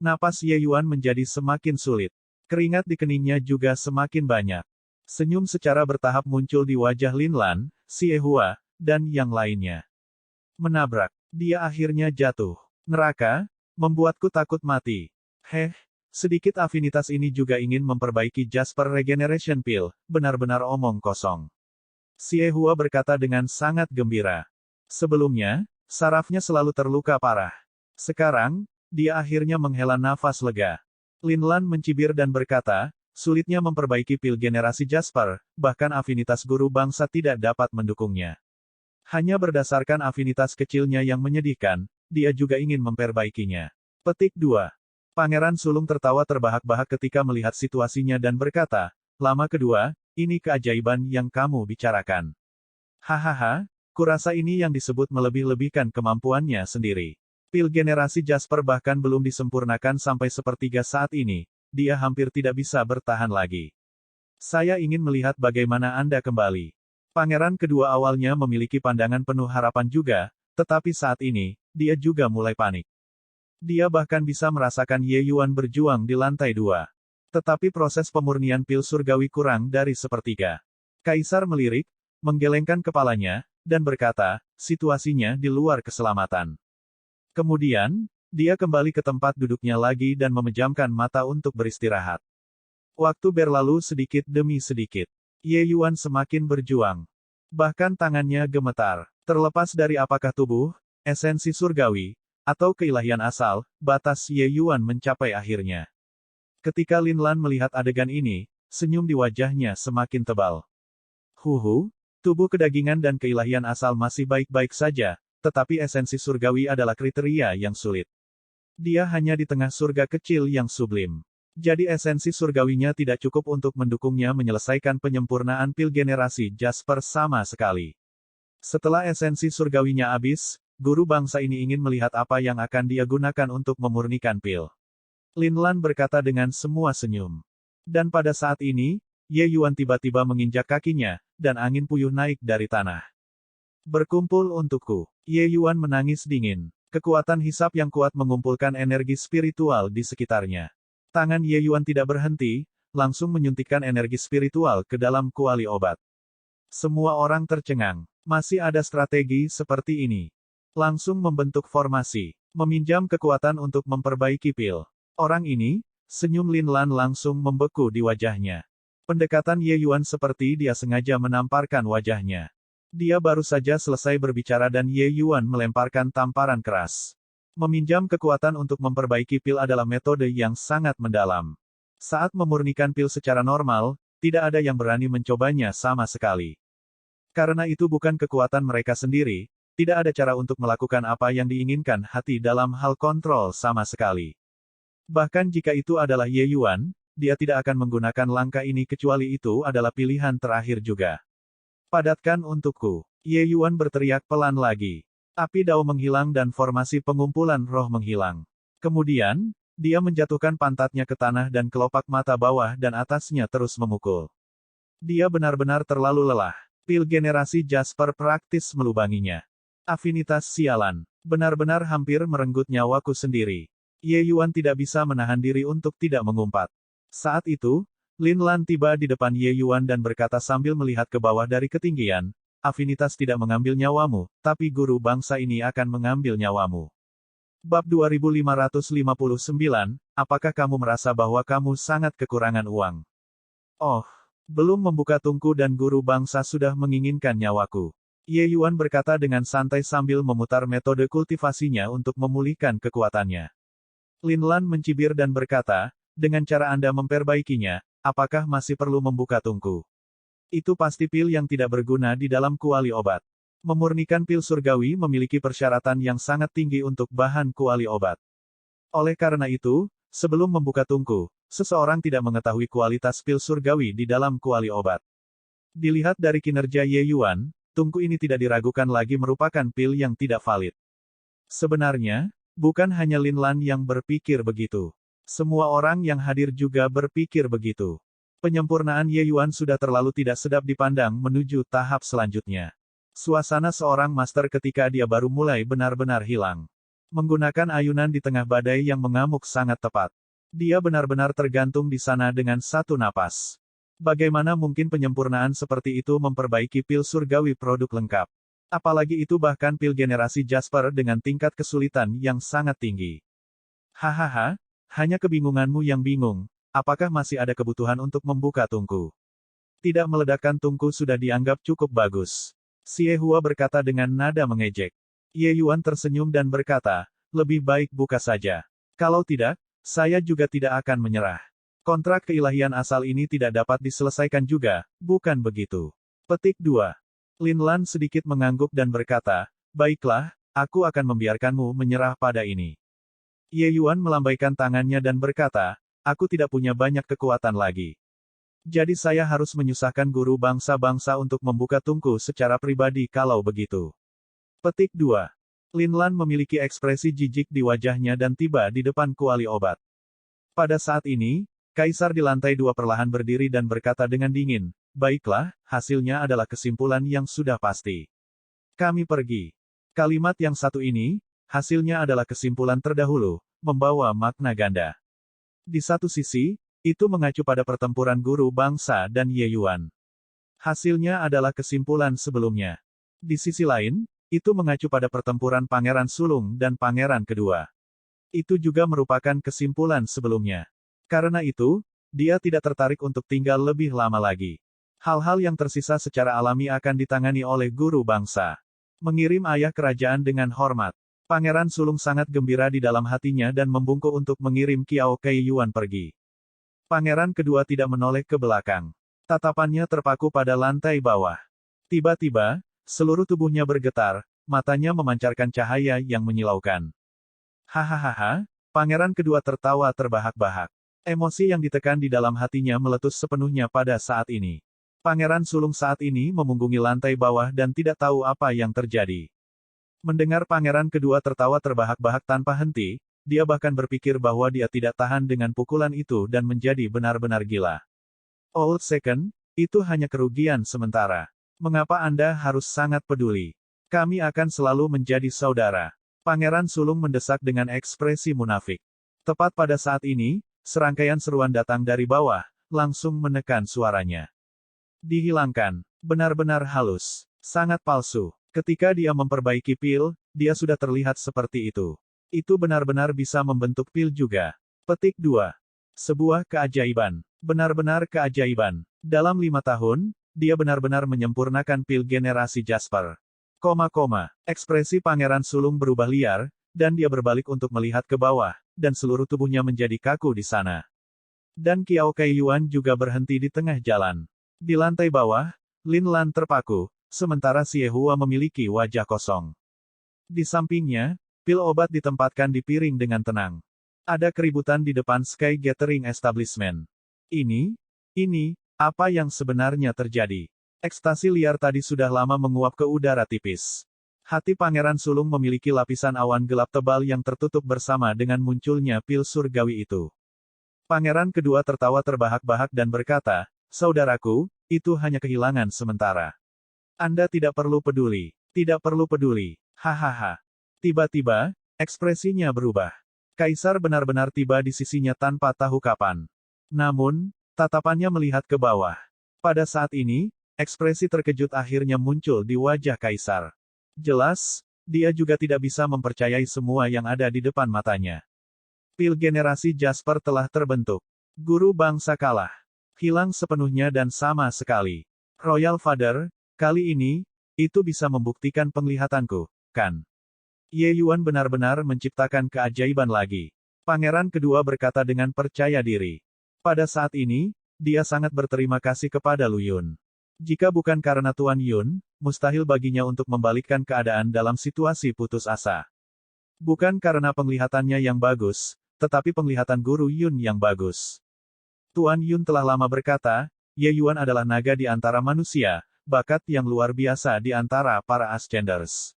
Napas Ye Yuan menjadi semakin sulit. Keringat di keningnya juga semakin banyak. Senyum secara bertahap muncul di wajah Lin Lan, Xie Hua, dan yang lainnya. Menabrak. Dia akhirnya jatuh. Neraka, membuatku takut mati. Sedikit afinitas ini juga ingin memperbaiki Jasper Regeneration Pill, benar-benar omong kosong. Xie Hua berkata dengan sangat gembira. Sebelumnya, sarafnya selalu terluka parah. Sekarang, dia akhirnya menghela nafas lega. Lin Lan mencibir dan berkata, sulitnya memperbaiki pil generasi Jasper, bahkan afinitas guru bangsa tidak dapat mendukungnya. Hanya berdasarkan afinitas kecilnya yang menyedihkan, dia juga ingin memperbaikinya. Petik 2. Pangeran sulung tertawa terbahak-bahak ketika melihat situasinya dan berkata, lama kedua, ini keajaiban yang kamu bicarakan. Hahaha, kurasa ini yang disebut melebih-lebihkan kemampuannya sendiri. Pil generasi Jasper bahkan belum disempurnakan sampai sepertiga saat ini, dia hampir tidak bisa bertahan lagi. Saya ingin melihat bagaimana Anda kembali. Pangeran kedua awalnya memiliki pandangan penuh harapan juga, tetapi saat ini, dia juga mulai panik. Dia bahkan bisa merasakan Ye Yuan berjuang di lantai 2. Tetapi proses pemurnian pil surgawi kurang dari sepertiga. Kaisar melirik, menggelengkan kepalanya, dan berkata, situasinya di luar keselamatan. Kemudian, dia kembali ke tempat duduknya lagi dan memejamkan mata untuk beristirahat. Waktu berlalu sedikit demi sedikit. Ye Yuan semakin berjuang. Bahkan tangannya gemetar. Terlepas dari apakah tubuh, esensi surgawi, atau keilahian asal, batas Ye Yuan mencapai akhirnya. Ketika Lin Lan melihat adegan ini, senyum di wajahnya semakin tebal. Tubuh kedagingan dan keilahian asal masih baik-baik saja, tetapi esensi surgawi adalah kriteria yang sulit. Dia hanya di tengah surga kecil yang sublim. Jadi esensi surgawinya tidak cukup untuk mendukungnya menyelesaikan penyempurnaan pil generasi Jasper sama sekali. Setelah esensi surgawinya habis, guru bangsa ini ingin melihat apa yang akan dia gunakan untuk memurnikan pil. Lin Lan berkata dengan semua senyum. Dan pada saat ini, Ye Yuan tiba-tiba menginjak kakinya, dan angin puyuh naik dari tanah. Berkumpul untukku. Ye Yuan menangis dingin. Kekuatan hisap yang kuat mengumpulkan energi spiritual di sekitarnya. Tangan Ye Yuan tidak berhenti, langsung menyuntikkan energi spiritual ke dalam kuali obat. Semua orang tercengang. Masih ada strategi seperti ini. Langsung membentuk formasi. Meminjam kekuatan untuk memperbaiki pil. Orang ini, senyum Lin Lan langsung membeku di wajahnya. Pendekatan Ye Yuan seperti dia sengaja menamparkan wajahnya. Dia baru saja selesai berbicara dan Ye Yuan melemparkan tamparan keras. Meminjam kekuatan untuk memperbaiki pil adalah metode yang sangat mendalam. Saat memurnikan pil secara normal, tidak ada yang berani mencobanya sama sekali. Karena itu bukan kekuatan mereka sendiri, tidak ada cara untuk melakukan apa yang diinginkan hati dalam hal kontrol sama sekali. Bahkan jika itu adalah Ye Yuan, dia tidak akan menggunakan langkah ini kecuali itu adalah pilihan terakhir juga. Padatkan untukku. Ye Yuan berteriak pelan lagi. Api dao menghilang dan formasi pengumpulan roh menghilang. Kemudian, dia menjatuhkan pantatnya ke tanah dan kelopak mata bawah dan atasnya terus memukul. Dia benar-benar terlalu lelah. Pil generasi Jasper praktis melubanginya. Afinitas sialan. Benar-benar hampir merenggut nyawaku sendiri. Ye Yuan tidak bisa menahan diri untuk tidak mengumpat. Saat itu, Lin Lan tiba di depan Ye Yuan dan berkata sambil melihat ke bawah dari ketinggian, afinitas tidak mengambil nyawamu, tapi guru bangsa ini akan mengambil nyawamu. Bab 2559, apakah kamu merasa bahwa kamu sangat kekurangan uang? Oh, belum membuka tungku dan guru bangsa sudah menginginkan nyawaku. Ye Yuan berkata dengan santai sambil memutar metode kultivasinya untuk memulihkan kekuatannya. Lin Lan mencibir dan berkata, dengan cara Anda memperbaikinya, apakah masih perlu membuka tungku? Itu pasti pil yang tidak berguna di dalam kuali obat. Memurnikan pil surgawi memiliki persyaratan yang sangat tinggi untuk bahan kuali obat. Oleh karena itu, sebelum membuka tungku, seseorang tidak mengetahui kualitas pil surgawi di dalam kuali obat. Dilihat dari kinerja Ye Yuan, tungku ini tidak diragukan lagi merupakan pil yang tidak valid. Sebenarnya, bukan hanya Lin Lan yang berpikir begitu. Semua orang yang hadir juga berpikir begitu. Penyempurnaan Ye Yuan sudah terlalu tidak sedap dipandang menuju tahap selanjutnya. Suasana seorang master ketika dia baru mulai benar-benar hilang. Menggunakan ayunan di tengah badai yang mengamuk sangat tepat. Dia benar-benar tergantung di sana dengan satu napas. Bagaimana mungkin penyempurnaan seperti itu memperbaiki pil surgawi produk lengkap? Apalagi itu bahkan pil generasi Jasper dengan tingkat kesulitan yang sangat tinggi. Hahaha, hanya kebingunganmu yang bingung. Apakah masih ada kebutuhan untuk membuka tungku? Tidak meledakkan tungku sudah dianggap cukup bagus. Xie Hua berkata dengan nada mengejek. Ye Yuan tersenyum dan berkata, lebih baik buka saja. Kalau tidak, saya juga tidak akan menyerah. Kontrak keilahian asal ini tidak dapat diselesaikan juga, bukan begitu? Petik 2. Lin Lan sedikit mengangguk dan berkata, baiklah, aku akan membiarkanmu menyerah pada ini. Ye Yuan melambaikan tangannya dan berkata, aku tidak punya banyak kekuatan lagi. Jadi saya harus menyusahkan guru bangsa-bangsa untuk membuka tungku secara pribadi kalau begitu. Petik 2. Lin Lan memiliki ekspresi jijik di wajahnya dan tiba di depan kuali obat. Pada saat ini, Kaisar di lantai 2 perlahan berdiri dan berkata dengan dingin, baiklah, hasilnya adalah kesimpulan yang sudah pasti. Kami pergi. Kalimat yang satu ini, hasilnya adalah kesimpulan terdahulu, membawa makna ganda. Di satu sisi, itu mengacu pada pertempuran guru bangsa dan Ye Yuan. Hasilnya adalah kesimpulan sebelumnya. Di sisi lain, itu mengacu pada pertempuran Pangeran Sulung dan Pangeran Kedua. Itu juga merupakan kesimpulan sebelumnya. Karena itu, dia tidak tertarik untuk tinggal lebih lama lagi. Hal-hal yang tersisa secara alami akan ditangani oleh guru bangsa. Mengirim ayah kerajaan dengan hormat. Pangeran Sulung sangat gembira di dalam hatinya dan membungkuk untuk mengirim Qiao Kei Yuan pergi. Pangeran Kedua tidak menoleh ke belakang. Tatapannya terpaku pada lantai bawah. Tiba-tiba, seluruh tubuhnya bergetar, matanya memancarkan cahaya yang menyilaukan. Hahaha, Pangeran Kedua tertawa terbahak-bahak. Emosi yang ditekan di dalam hatinya meletus sepenuhnya pada saat ini. Pangeran Sulung saat ini memunggungi lantai bawah dan tidak tahu apa yang terjadi. Mendengar Pangeran Kedua tertawa terbahak-bahak tanpa henti, dia bahkan berpikir bahwa dia tidak tahan dengan pukulan itu dan menjadi benar-benar gila. Old Second, itu hanya kerugian sementara. Mengapa Anda harus sangat peduli? Kami akan selalu menjadi saudara. Pangeran Sulung mendesak dengan ekspresi munafik. Tepat pada saat ini, serangkaian seruan datang dari bawah, langsung menekan suaranya. Dihilangkan. Benar-benar halus. Sangat palsu. Ketika dia memperbaiki pil, dia sudah terlihat seperti itu. Itu benar-benar bisa membentuk pil juga. Petik 2. Sebuah keajaiban. Benar-benar keajaiban. Dalam 5 tahun, dia benar-benar menyempurnakan pil generasi Jasper. Ekspresi Pangeran Sulung berubah liar, dan dia berbalik untuk melihat ke bawah, dan seluruh tubuhnya menjadi kaku di sana. Dan Qiao Kei Yuan juga berhenti di tengah jalan. Di lantai bawah, Lin Lan terpaku, sementara Xie Hua memiliki wajah kosong. Di sampingnya, pil obat ditempatkan di piring dengan tenang. Ada keributan di depan Sky Gathering Establishment. Ini, apa yang sebenarnya terjadi? Ekstasi liar tadi sudah lama menguap ke udara tipis. Hati Pangeran Sulung memiliki lapisan awan gelap tebal yang tertutup bersama dengan munculnya pil surgawi itu. Pangeran Kedua tertawa terbahak-bahak dan berkata, "Saudaraku, itu hanya kehilangan sementara. Anda tidak perlu peduli. Tidak perlu peduli. Hahaha." Tiba-tiba, ekspresinya berubah. Kaisar benar-benar tiba di sisinya tanpa tahu kapan. Namun, tatapannya melihat ke bawah. Pada saat ini, ekspresi terkejut akhirnya muncul di wajah Kaisar. Jelas, dia juga tidak bisa mempercayai semua yang ada di depan matanya. Pil generasi Jasper telah terbentuk. Guru bangsa kalah. Hilang sepenuhnya dan sama sekali. Royal Father, kali ini, itu bisa membuktikan penglihatanku, kan? Ye Yuan benar-benar menciptakan keajaiban lagi. Pangeran Kedua berkata dengan percaya diri. Pada saat ini, dia sangat berterima kasih kepada Lu Yun. Jika bukan karena Tuan Yun, mustahil baginya untuk membalikkan keadaan dalam situasi putus asa. Bukan karena penglihatannya yang bagus, tetapi penglihatan Guru Yun yang bagus. Tuan Yun telah lama berkata, Ye Yuan adalah naga di antara manusia, bakat yang luar biasa di antara para Ascenders.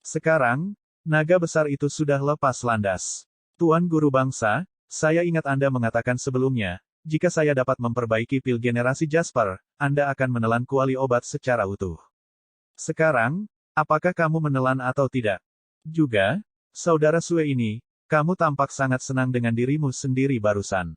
Sekarang, naga besar itu sudah lepas landas. Tuan Guru Bangsa, saya ingat Anda mengatakan sebelumnya, jika saya dapat memperbaiki pil generasi Jasper, Anda akan menelan kuali obat secara utuh. Sekarang, apakah kamu menelan atau tidak? Juga, Saudara Sue ini, kamu tampak sangat senang dengan dirimu sendiri barusan.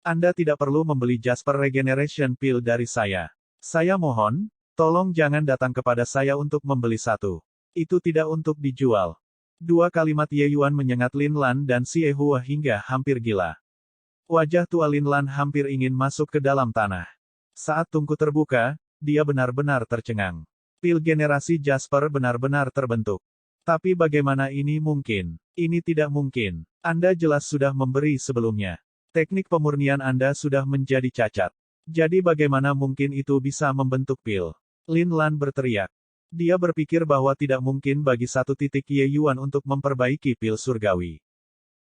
Anda tidak perlu membeli Jasper Regeneration Pill dari saya. Saya mohon, tolong jangan datang kepada saya untuk membeli satu. Itu tidak untuk dijual. Dua kalimat Ye Yuan menyengat Lin Lan dan Xie Hua hingga hampir gila. Wajah tua Lin Lan hampir ingin masuk ke dalam tanah. Saat tungku terbuka, dia benar-benar tercengang. Pil generasi Jasper benar-benar terbentuk. Tapi bagaimana ini mungkin? Ini tidak mungkin. Anda jelas sudah memberi sebelumnya. Teknik pemurnian Anda sudah menjadi cacat. Jadi bagaimana mungkin itu bisa membentuk pil? Lin Lan berteriak. Dia berpikir bahwa tidak mungkin bagi satu titik Ye Yuan untuk memperbaiki pil surgawi.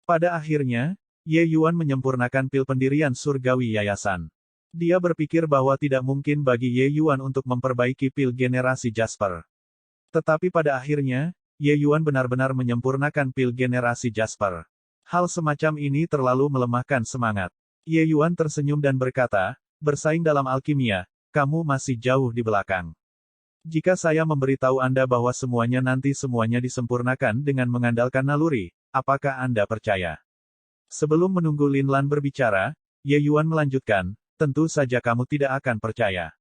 Pada akhirnya, Ye Yuan menyempurnakan pil pendirian surgawi yayasan. Dia berpikir bahwa tidak mungkin bagi Ye Yuan untuk memperbaiki pil generasi Jasper. Tetapi pada akhirnya, Ye Yuan benar-benar menyempurnakan pil generasi Jasper. Hal semacam ini terlalu melemahkan semangat. Ye Yuan tersenyum dan berkata, bersaing dalam alkimia, kamu masih jauh di belakang. Jika saya memberitahu Anda bahwa semuanya disempurnakan dengan mengandalkan naluri, apakah Anda percaya? Sebelum menunggu Lin Lan berbicara, Ye Yuan melanjutkan, tentu saja kamu tidak akan percaya.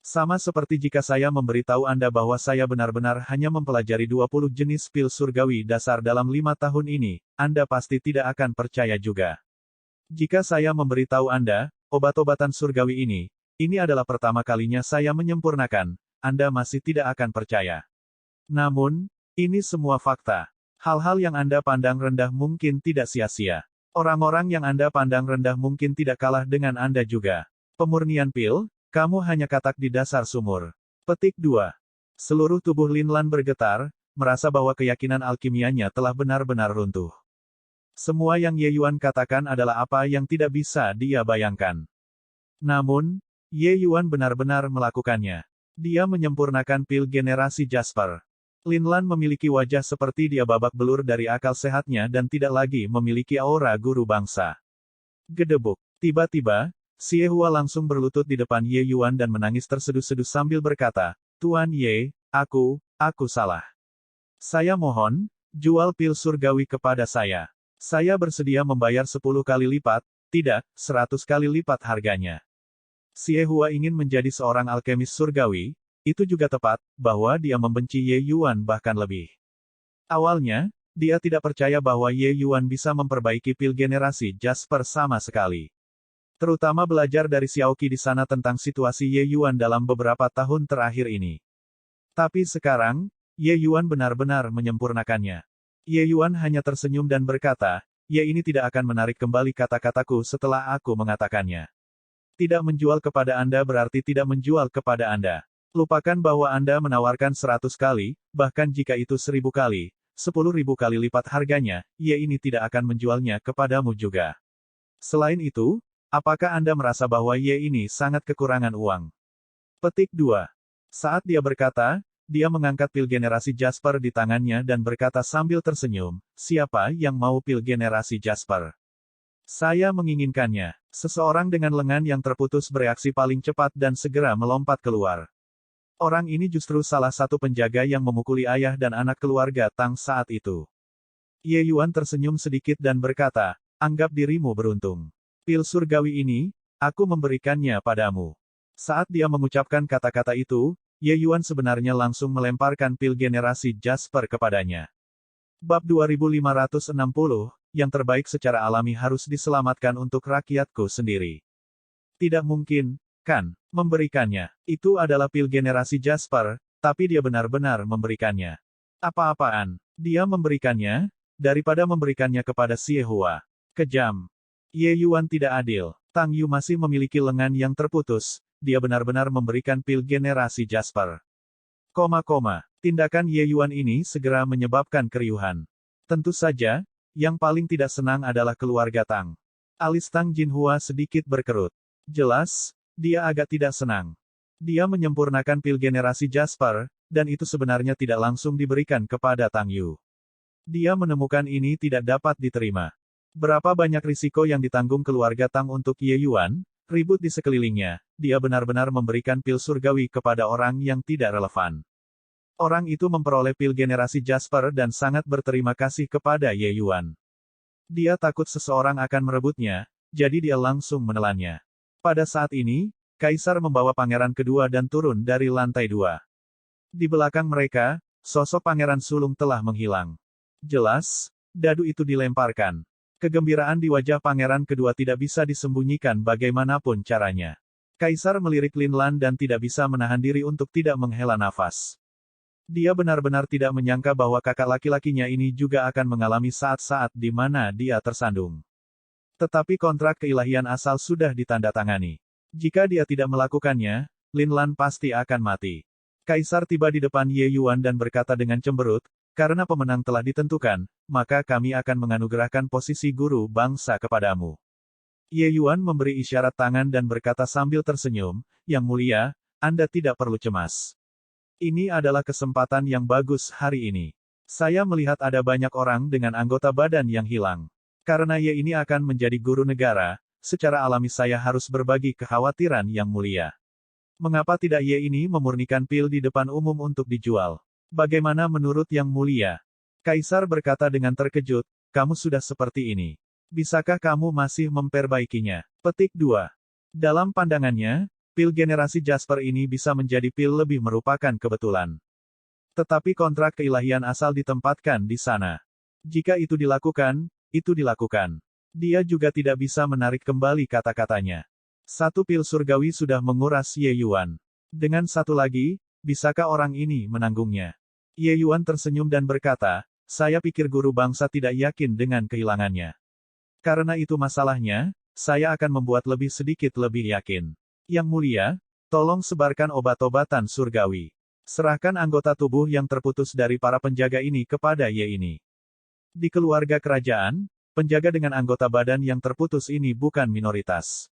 Sama seperti jika saya memberitahu Anda bahwa saya benar-benar hanya mempelajari 20 jenis pil surgawi dasar dalam 5 tahun ini, Anda pasti tidak akan percaya juga. Jika saya memberitahu Anda, obat-obatan surgawi ini adalah pertama kalinya saya menyempurnakan, Anda masih tidak akan percaya. Namun, ini semua fakta. Hal-hal yang Anda pandang rendah mungkin tidak sia-sia. Orang-orang yang Anda pandang rendah mungkin tidak kalah dengan Anda juga. Pemurnian pil, kamu hanya katak di dasar sumur. Petik 2. Seluruh tubuh Lin Lan bergetar, merasa bahwa keyakinan alkimianya telah benar-benar runtuh. Semua yang Ye Yuan katakan adalah apa yang tidak bisa dia bayangkan. Namun, Ye Yuan benar-benar melakukannya. Dia menyempurnakan pil generasi Jasper. Lin Lan memiliki wajah seperti dia babak belur dari akal sehatnya dan tidak lagi memiliki aura guru bangsa. Gedebuk. Tiba-tiba, Xie Hua langsung berlutut di depan Ye Yuan dan menangis terseduh-seduh sambil berkata, Tuan Ye, aku salah. Saya mohon, jual pil surgawi kepada saya. Saya bersedia membayar 10 kali lipat, tidak, 100 kali lipat harganya. Xie Hua ingin menjadi seorang alkemis surgawi, itu juga tepat, bahwa dia membenci Ye Yuan bahkan lebih. Awalnya, dia tidak percaya bahwa Ye Yuan bisa memperbaiki pil generasi Jasper sama sekali. Terutama belajar dari Xiaoqi di sana tentang situasi Ye Yuan dalam beberapa tahun terakhir ini. Tapi sekarang, Ye Yuan benar-benar menyempurnakannya. Ye Yuan hanya tersenyum dan berkata, Ye ini tidak akan menarik kembali kata-kataku setelah aku mengatakannya. Tidak menjual kepada Anda berarti tidak menjual kepada Anda. Lupakan bahwa Anda menawarkan 100 kali, bahkan jika itu 1000 kali, 10.000 kali lipat harganya, Ye ini tidak akan menjualnya kepadamu juga. Selain itu, apakah Anda merasa bahwa Ye ini sangat kekurangan uang? Petik 2. Saat dia berkata, dia mengangkat pil generasi Jasper di tangannya dan berkata sambil tersenyum, siapa yang mau pil generasi Jasper? Saya menginginkannya. Seseorang dengan lengan yang terputus bereaksi paling cepat dan segera melompat keluar. Orang ini justru salah satu penjaga yang memukuli ayah dan anak keluarga Tang saat itu. Ye Yuan tersenyum sedikit dan berkata, anggap dirimu beruntung. Pil surgawi ini, aku memberikannya padamu. Saat dia mengucapkan kata-kata itu, Ye Yuan sebenarnya langsung melemparkan pil generasi Jasper kepadanya. Bab 2560, yang terbaik secara alami harus diselamatkan untuk rakyatku sendiri. Tidak mungkin, kan, memberikannya. Itu adalah pil generasi Jasper, tapi dia benar-benar memberikannya. Apa-apaan, dia memberikannya, daripada memberikannya kepada Xie Hua. Kejam. Ye Yuan tidak adil. Tang Yu masih memiliki lengan yang terputus, dia benar-benar memberikan pil generasi Jasper. Tindakan Ye Yuan ini segera menyebabkan keriuhan. Tentu saja, yang paling tidak senang adalah keluarga Tang. Alis Tang Jinhua sedikit berkerut. Jelas, dia agak tidak senang. Dia menyempurnakan pil generasi Jasper, dan itu sebenarnya tidak langsung diberikan kepada Tang Yu. Dia menemukan ini tidak dapat diterima. Berapa banyak risiko yang ditanggung keluarga Tang untuk Ye Yuan, ribut di sekelilingnya, dia benar-benar memberikan pil surgawi kepada orang yang tidak relevan. Orang itu memperoleh pil generasi Jasper dan sangat berterima kasih kepada Ye Yuan. Dia takut seseorang akan merebutnya, jadi dia langsung menelannya. Pada saat ini, Kaisar membawa pangeran kedua dan turun dari lantai 2. Di belakang mereka, sosok pangeran sulung telah menghilang. Jelas, dadu itu dilemparkan. Kegembiraan di wajah pangeran kedua tidak bisa disembunyikan bagaimanapun caranya. Kaisar melirik Lin Lan dan tidak bisa menahan diri untuk tidak menghela nafas. Dia benar-benar tidak menyangka bahwa kakak laki-lakinya ini juga akan mengalami saat-saat di mana dia tersandung. Tetapi kontrak keilahian asal sudah ditandatangani. Jika dia tidak melakukannya, Lin Lan pasti akan mati. Kaisar tiba di depan Ye Yuan dan berkata dengan cemberut, karena pemenang telah ditentukan, maka kami akan menganugerahkan posisi guru bangsa kepadamu. Ye Yuan memberi isyarat tangan dan berkata sambil tersenyum, Yang mulia, Anda tidak perlu cemas. Ini adalah kesempatan yang bagus hari ini. Saya melihat ada banyak orang dengan anggota badan yang hilang. Karena Ye ini akan menjadi guru negara, secara alami saya harus berbagi kekhawatiran yang mulia. Mengapa tidak Ye ini memurnikan pil di depan umum untuk dijual? Bagaimana menurut Yang Mulia? Kaisar berkata dengan terkejut, kamu sudah seperti ini. Bisakah kamu masih memperbaikinya? Petik 2. Dalam pandangannya, pil generasi Jasper ini bisa menjadi pil lebih merupakan kebetulan. Tetapi kontrak keilahian asal ditempatkan di sana. Jika itu dilakukan, itu dilakukan. Dia juga tidak bisa menarik kembali kata-katanya. Satu pil surgawi sudah menguras Ye Yuan. Dengan satu lagi, bisakah orang ini menanggungnya? Ye Yuan tersenyum dan berkata, saya pikir guru bangsa tidak yakin dengan kehilangannya. Karena itu masalahnya, saya akan membuat lebih sedikit lebih yakin. Yang Mulia, tolong sebarkan obat-obatan surgawi. Serahkan anggota tubuh yang terputus dari para penjaga ini kepada Ye ini. Di keluarga kerajaan, penjaga dengan anggota badan yang terputus ini bukan minoritas.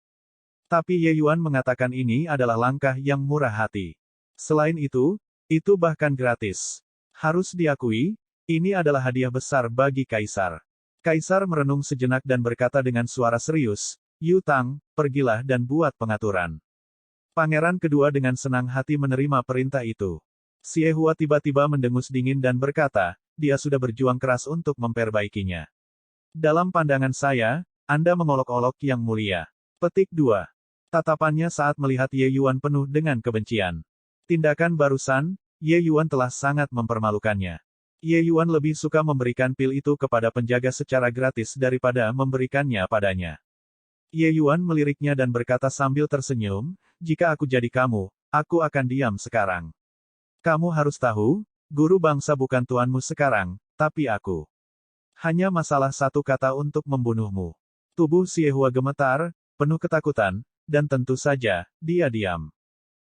Tapi Ye Yuan mengatakan ini adalah langkah yang murah hati. Selain itu bahkan gratis. Harus diakui, ini adalah hadiah besar bagi Kaisar. Kaisar merenung sejenak dan berkata dengan suara serius, Yu Tang, pergilah dan buat pengaturan. Pangeran kedua dengan senang hati menerima perintah itu. Xie Hua tiba-tiba mendengus dingin dan berkata, dia sudah berjuang keras untuk memperbaikinya. Dalam pandangan saya, Anda mengolok-olok Yang Mulia. Petik 2. Tatapannya saat melihat Ye Yuan penuh dengan kebencian. Tindakan barusan, Ye Yuan telah sangat mempermalukannya. Ye Yuan lebih suka memberikan pil itu kepada penjaga secara gratis daripada memberikannya padanya. Ye Yuan meliriknya dan berkata sambil tersenyum, jika aku jadi kamu, aku akan diam sekarang. Kamu harus tahu, guru bangsa bukan tuanmu sekarang, tapi aku. Hanya masalah satu kata untuk membunuhmu. Tubuh Xie Hua gemetar, penuh ketakutan, dan tentu saja, dia diam.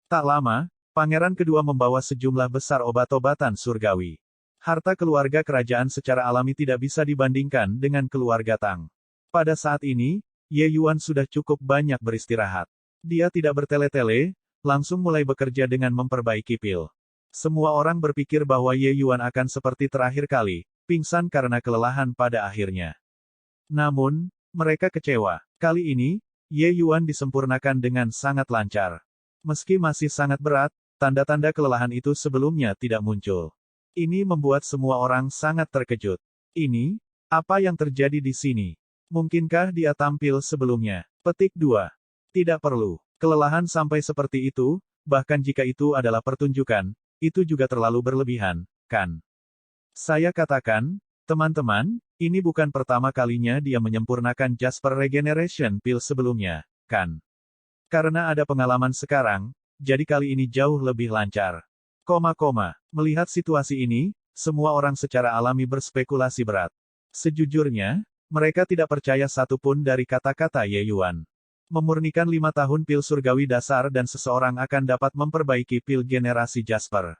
Tak lama, pangeran kedua membawa sejumlah besar obat-obatan surgawi. Harta keluarga kerajaan secara alami tidak bisa dibandingkan dengan keluarga Tang. Pada saat ini, Ye Yuan sudah cukup banyak beristirahat. Dia tidak bertele-tele, langsung mulai bekerja dengan memperbaiki pil. Semua orang berpikir bahwa Ye Yuan akan seperti terakhir kali, pingsan karena kelelahan pada akhirnya. Namun, mereka kecewa. Kali ini, Ye Yuan disempurnakan dengan sangat lancar. Meski masih sangat berat, tanda-tanda kelelahan itu sebelumnya tidak muncul. Ini membuat semua orang sangat terkejut. Ini, apa yang terjadi di sini? Mungkinkah dia tampil sebelumnya? Petik 2. Tidak perlu. Kelelahan sampai seperti itu, bahkan jika itu adalah pertunjukan, itu juga terlalu berlebihan, kan? Saya katakan, teman-teman, ini bukan pertama kalinya dia menyempurnakan Jasper Regeneration Pill sebelumnya, kan? Karena ada pengalaman sekarang, jadi kali ini jauh lebih lancar. Melihat situasi ini, semua orang secara alami berspekulasi berat. Sejujurnya, mereka tidak percaya satupun dari kata-kata Ye Yuan. Memurnikan 5 tahun pil surgawi dasar dan seseorang akan dapat memperbaiki pil generasi Jasper.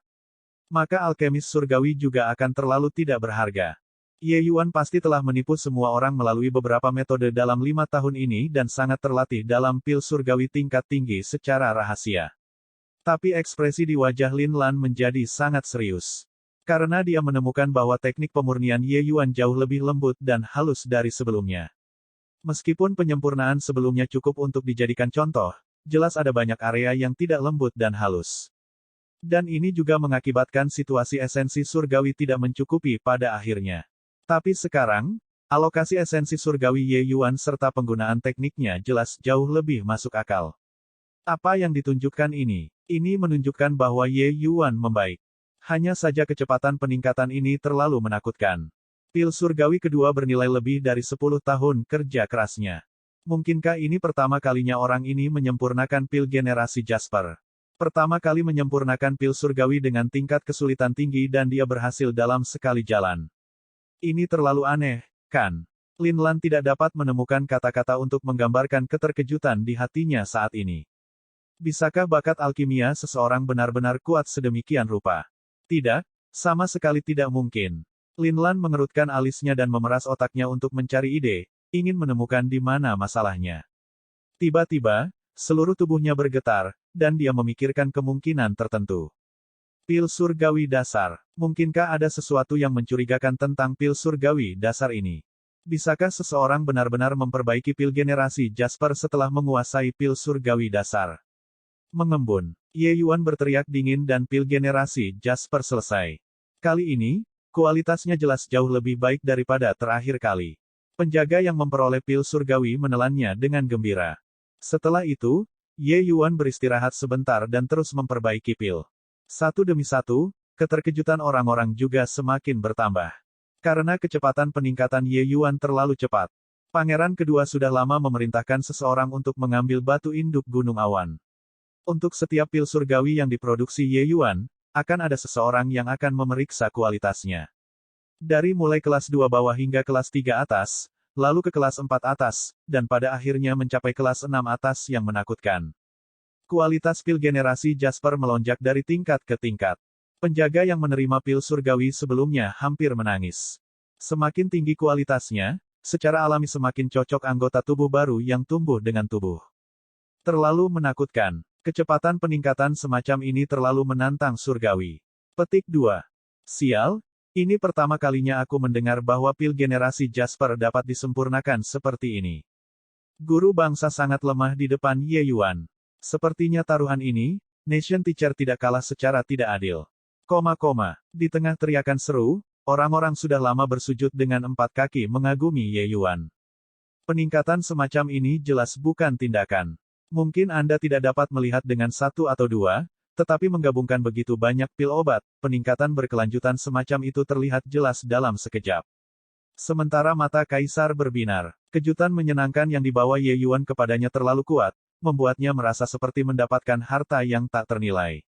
Maka alkemis surgawi juga akan terlalu tidak berharga. Ye Yuan pasti telah menipu semua orang melalui beberapa metode dalam 5 tahun ini dan sangat terlatih dalam pil surgawi tingkat tinggi secara rahasia. Tapi ekspresi di wajah Lin Lan menjadi sangat serius. Karena dia menemukan bahwa teknik pemurnian Ye Yuan jauh lebih lembut dan halus dari sebelumnya. Meskipun penyempurnaan sebelumnya cukup untuk dijadikan contoh, jelas ada banyak area yang tidak lembut dan halus. Dan ini juga mengakibatkan situasi esensi surgawi tidak mencukupi pada akhirnya. Tapi sekarang, alokasi esensi surgawi Ye Yuan serta penggunaan tekniknya jelas jauh lebih masuk akal. Apa yang ditunjukkan ini? Ini menunjukkan bahwa Ye Yuan membaik. Hanya saja kecepatan peningkatan ini terlalu menakutkan. Pil surgawi kedua bernilai lebih dari 10 tahun kerja kerasnya. Mungkinkah ini pertama kalinya orang ini menyempurnakan pil generasi Jasper? Pertama kali menyempurnakan pil surgawi dengan tingkat kesulitan tinggi dan dia berhasil dalam sekali jalan. Ini terlalu aneh, kan? Lin Lan tidak dapat menemukan kata-kata untuk menggambarkan keterkejutan di hatinya saat ini. Bisakah bakat alkimia seseorang benar-benar kuat sedemikian rupa? Tidak, sama sekali tidak mungkin. Lin Lan mengerutkan alisnya dan memeras otaknya untuk mencari ide, ingin menemukan di mana masalahnya. Tiba-tiba, seluruh tubuhnya bergetar, dan dia memikirkan kemungkinan tertentu. Pil surgawi dasar. Mungkinkah ada sesuatu yang mencurigakan tentang pil surgawi dasar ini? Bisakah seseorang benar-benar memperbaiki pil generasi Jasper setelah menguasai pil surgawi dasar? Mengembun. Ye Yuan berteriak dingin dan pil generasi Jasper selesai. Kali ini, kualitasnya jelas jauh lebih baik daripada terakhir kali. Penjaga yang memperoleh pil surgawi menelannya dengan gembira. Setelah itu, Ye Yuan beristirahat sebentar dan terus memperbaiki pil. Satu demi satu, keterkejutan orang-orang juga semakin bertambah. Karena kecepatan peningkatan Ye Yuan terlalu cepat. Pangeran kedua sudah lama memerintahkan seseorang untuk mengambil batu induk Gunung Awan. Untuk setiap pil surgawi yang diproduksi Ye Yuan, akan ada seseorang yang akan memeriksa kualitasnya. Dari mulai kelas 2 bawah hingga kelas 3 atas, lalu ke kelas 4 atas, dan pada akhirnya mencapai kelas 6 atas yang menakutkan. Kualitas pil generasi Jasper melonjak dari tingkat ke tingkat. Penjaga yang menerima pil surgawi sebelumnya hampir menangis. Semakin tinggi kualitasnya, secara alami semakin cocok anggota tubuh baru yang tumbuh dengan tubuh. Terlalu menakutkan. Kecepatan peningkatan semacam ini terlalu menantang surgawi. Petik 2. Sial, ini pertama kalinya aku mendengar bahwa pil generasi Jasper dapat disempurnakan seperti ini. Guru bangsa sangat lemah di depan Ye Yuan. Sepertinya taruhan ini, Nation Teacher tidak kalah secara tidak adil. Di tengah teriakan seru, orang-orang sudah lama bersujud dengan 4 kaki mengagumi Ye Yuan. Peningkatan semacam ini jelas bukan tindakan. Mungkin Anda tidak dapat melihat dengan 1 atau 2, tetapi menggabungkan begitu banyak pil obat, peningkatan berkelanjutan semacam itu terlihat jelas dalam sekejap. Sementara mata Kaisar berbinar, kejutan menyenangkan yang dibawa Ye Yuan kepadanya terlalu kuat, membuatnya merasa seperti mendapatkan harta yang tak ternilai.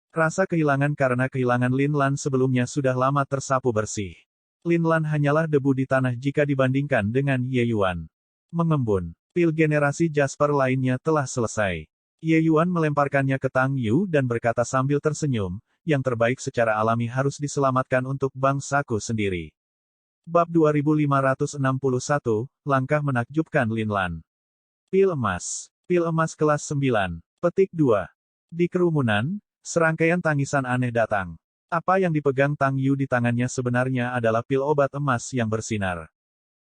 Rasa kehilangan karena kehilangan Lin Lan sebelumnya sudah lama tersapu bersih. Lin Lan hanyalah debu di tanah jika dibandingkan dengan Ye Yuan. Mengembun. Pil generasi Jasper lainnya telah selesai. Ye Yuan melemparkannya ke Tang Yu dan berkata sambil tersenyum, yang terbaik secara alami harus diselamatkan untuk bangsaku sendiri. Bab 2561, Langkah Menakjubkan Lin Lan. Pil emas. Pil emas kelas 9. Petik 2. Di kerumunan, serangkaian tangisan aneh datang. Apa yang dipegang Tang Yu di tangannya sebenarnya adalah pil obat emas yang bersinar.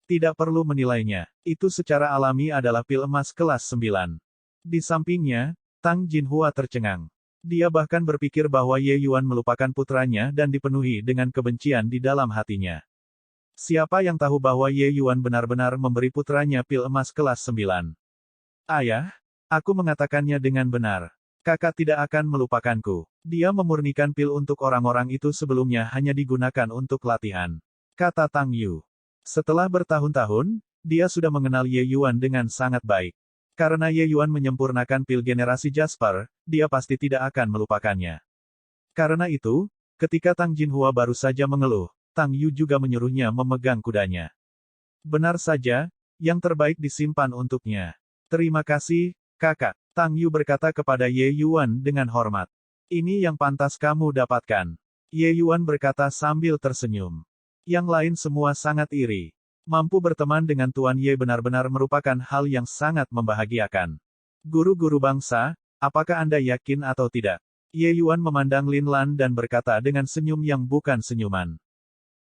Tidak perlu menilainya, itu secara alami adalah pil emas kelas 9. Di sampingnya, Tang Jinhua tercengang. Dia bahkan berpikir bahwa Ye Yuan melupakan putranya dan dipenuhi dengan kebencian di dalam hatinya. Siapa yang tahu bahwa Ye Yuan benar-benar memberi putranya pil emas kelas 9? Ayah, aku mengatakannya dengan benar. Kakak tidak akan melupakanku. Dia memurnikan pil untuk orang-orang itu sebelumnya hanya digunakan untuk latihan. Kata Tang Yu. Setelah bertahun-tahun, dia sudah mengenal Ye Yuan dengan sangat baik. Karena Ye Yuan menyempurnakan pil generasi Jasper, dia pasti tidak akan melupakannya. Karena itu, ketika Tang Jinhua baru saja mengeluh, Tang Yu juga menyuruhnya memegang kudanya. Benar saja, yang terbaik disimpan untuknya. Terima kasih, kakak. Tang Yu berkata kepada Ye Yuan dengan hormat. Ini yang pantas kamu dapatkan. Ye Yuan berkata sambil tersenyum. Yang lain semua sangat iri. Mampu berteman dengan Tuan Ye benar-benar merupakan hal yang sangat membahagiakan. Guru-guru bangsa, apakah Anda yakin atau tidak? Ye Yuan memandang Lin Lan dan berkata dengan senyum yang bukan senyuman.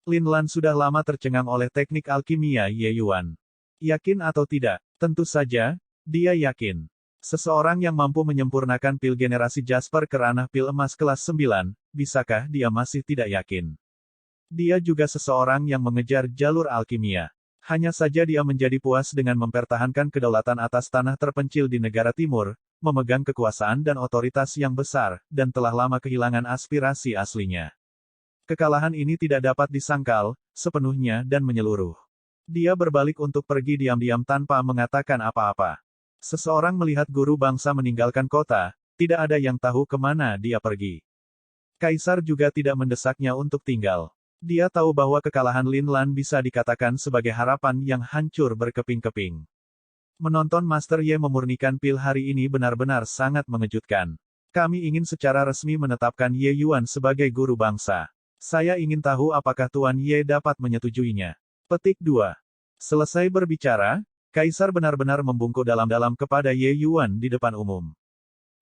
Lin Lan sudah lama tercengang oleh teknik alkimia Ye Yuan. Yakin atau tidak? Tentu saja, dia yakin. Seseorang yang mampu menyempurnakan pil generasi Jasper ke ranah pil emas kelas 9, bisakah dia masih tidak yakin? Dia juga seseorang yang mengejar jalur alkimia. Hanya saja dia menjadi puas dengan mempertahankan kedaulatan atas tanah terpencil di negara timur, memegang kekuasaan dan otoritas yang besar, dan telah lama kehilangan aspirasi aslinya. Kekalahan ini tidak dapat disangkal, sepenuhnya dan menyeluruh. Dia berbalik untuk pergi diam-diam tanpa mengatakan apa-apa. Seseorang melihat guru bangsa meninggalkan kota, tidak ada yang tahu kemana dia pergi. Kaisar juga tidak mendesaknya untuk tinggal. Dia tahu bahwa kekalahan Lin Lan bisa dikatakan sebagai harapan yang hancur berkeping-keping. Menonton Master Ye memurnikan pil hari ini benar-benar sangat mengejutkan. Kami ingin secara resmi menetapkan Ye Yuan sebagai guru bangsa. Saya ingin tahu apakah Tuan Ye dapat menyetujuinya. Petik 2. Selesai berbicara, Kaisar benar-benar membungkuk dalam-dalam kepada Ye Yuan di depan umum.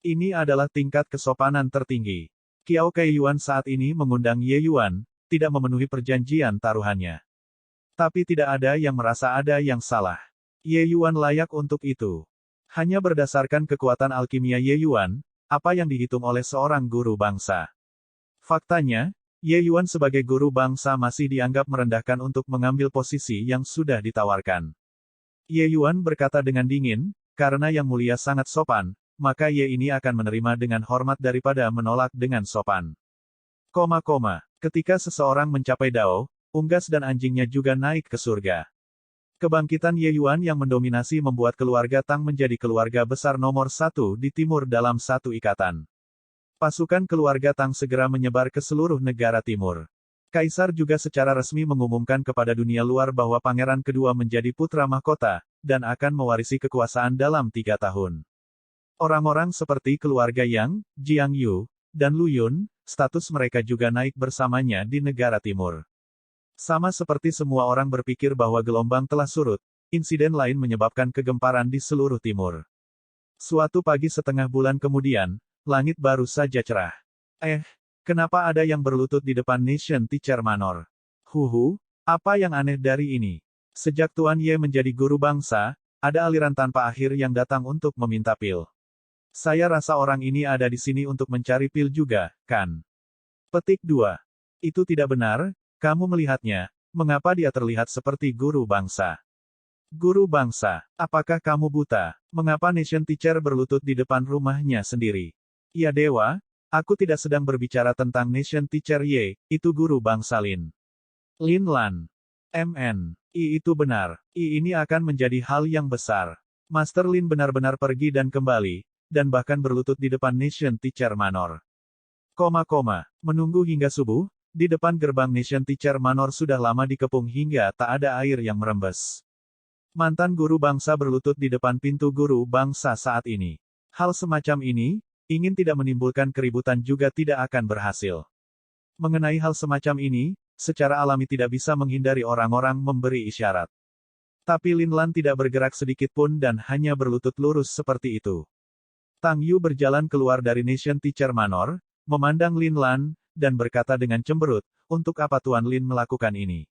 Ini adalah tingkat kesopanan tertinggi. Qiao Kai Yuan saat ini mengundang Ye Yuan, tidak memenuhi perjanjian taruhannya. Tapi tidak ada yang merasa ada yang salah. Ye Yuan layak untuk itu. Hanya berdasarkan kekuatan alkimia Ye Yuan, apa yang dihitung oleh seorang guru bangsa. Faktanya, Ye Yuan sebagai guru bangsa masih dianggap merendahkan untuk mengambil posisi yang sudah ditawarkan. Ye Yuan berkata dengan dingin, karena yang mulia sangat sopan, maka Ye ini akan menerima dengan hormat daripada menolak dengan sopan. Ketika seseorang mencapai Dao, unggas dan anjingnya juga naik ke surga. Kebangkitan Ye Yuan yang mendominasi membuat keluarga Tang menjadi keluarga besar nomor satu di timur dalam satu ikatan. Pasukan keluarga Tang segera menyebar ke seluruh negara timur. Kaisar juga secara resmi mengumumkan kepada dunia luar bahwa pangeran kedua menjadi putra mahkota, dan akan mewarisi kekuasaan dalam 3 tahun. Orang-orang seperti keluarga Yang, Jiang Yu, dan Lu Yun, status mereka juga naik bersamanya di negara timur. Sama seperti semua orang berpikir bahwa gelombang telah surut, insiden lain menyebabkan kegemparan di seluruh timur. Suatu pagi setengah bulan kemudian, langit baru saja cerah. Kenapa ada yang berlutut di depan Nation Teacher Manor? Apa yang aneh dari ini? Sejak Tuan Ye menjadi guru bangsa, ada aliran tanpa akhir yang datang untuk meminta pil. Saya rasa orang ini ada di sini untuk mencari pil juga, kan? Petik 2. Itu tidak benar. Kamu melihatnya, mengapa dia terlihat seperti guru bangsa? Guru bangsa, apakah kamu buta? Mengapa Nation Teacher berlutut di depan rumahnya sendiri? Ya dewa, aku tidak sedang berbicara tentang Nation Teacher Ye, itu guru bangsa Lin. Lin Lan. Itu benar. Ini akan menjadi hal yang besar. Master Lin benar-benar pergi dan kembali, dan bahkan berlutut di depan Nation Teacher Manor. Menunggu hingga subuh, di depan gerbang Nation Teacher Manor sudah lama dikepung hingga tak ada air yang merembes. Mantan guru bangsa berlutut di depan pintu guru bangsa saat ini. Hal semacam ini, ingin tidak menimbulkan keributan juga tidak akan berhasil. Mengenai hal semacam ini, secara alami tidak bisa menghindari orang-orang memberi isyarat. Tapi Lin Lan tidak bergerak sedikit pun dan hanya berlutut lurus seperti itu. Tang Yu berjalan keluar dari Nation Teacher Manor, memandang Lin Lan, dan berkata dengan cemberut, untuk apa Tuan Lin melakukan ini?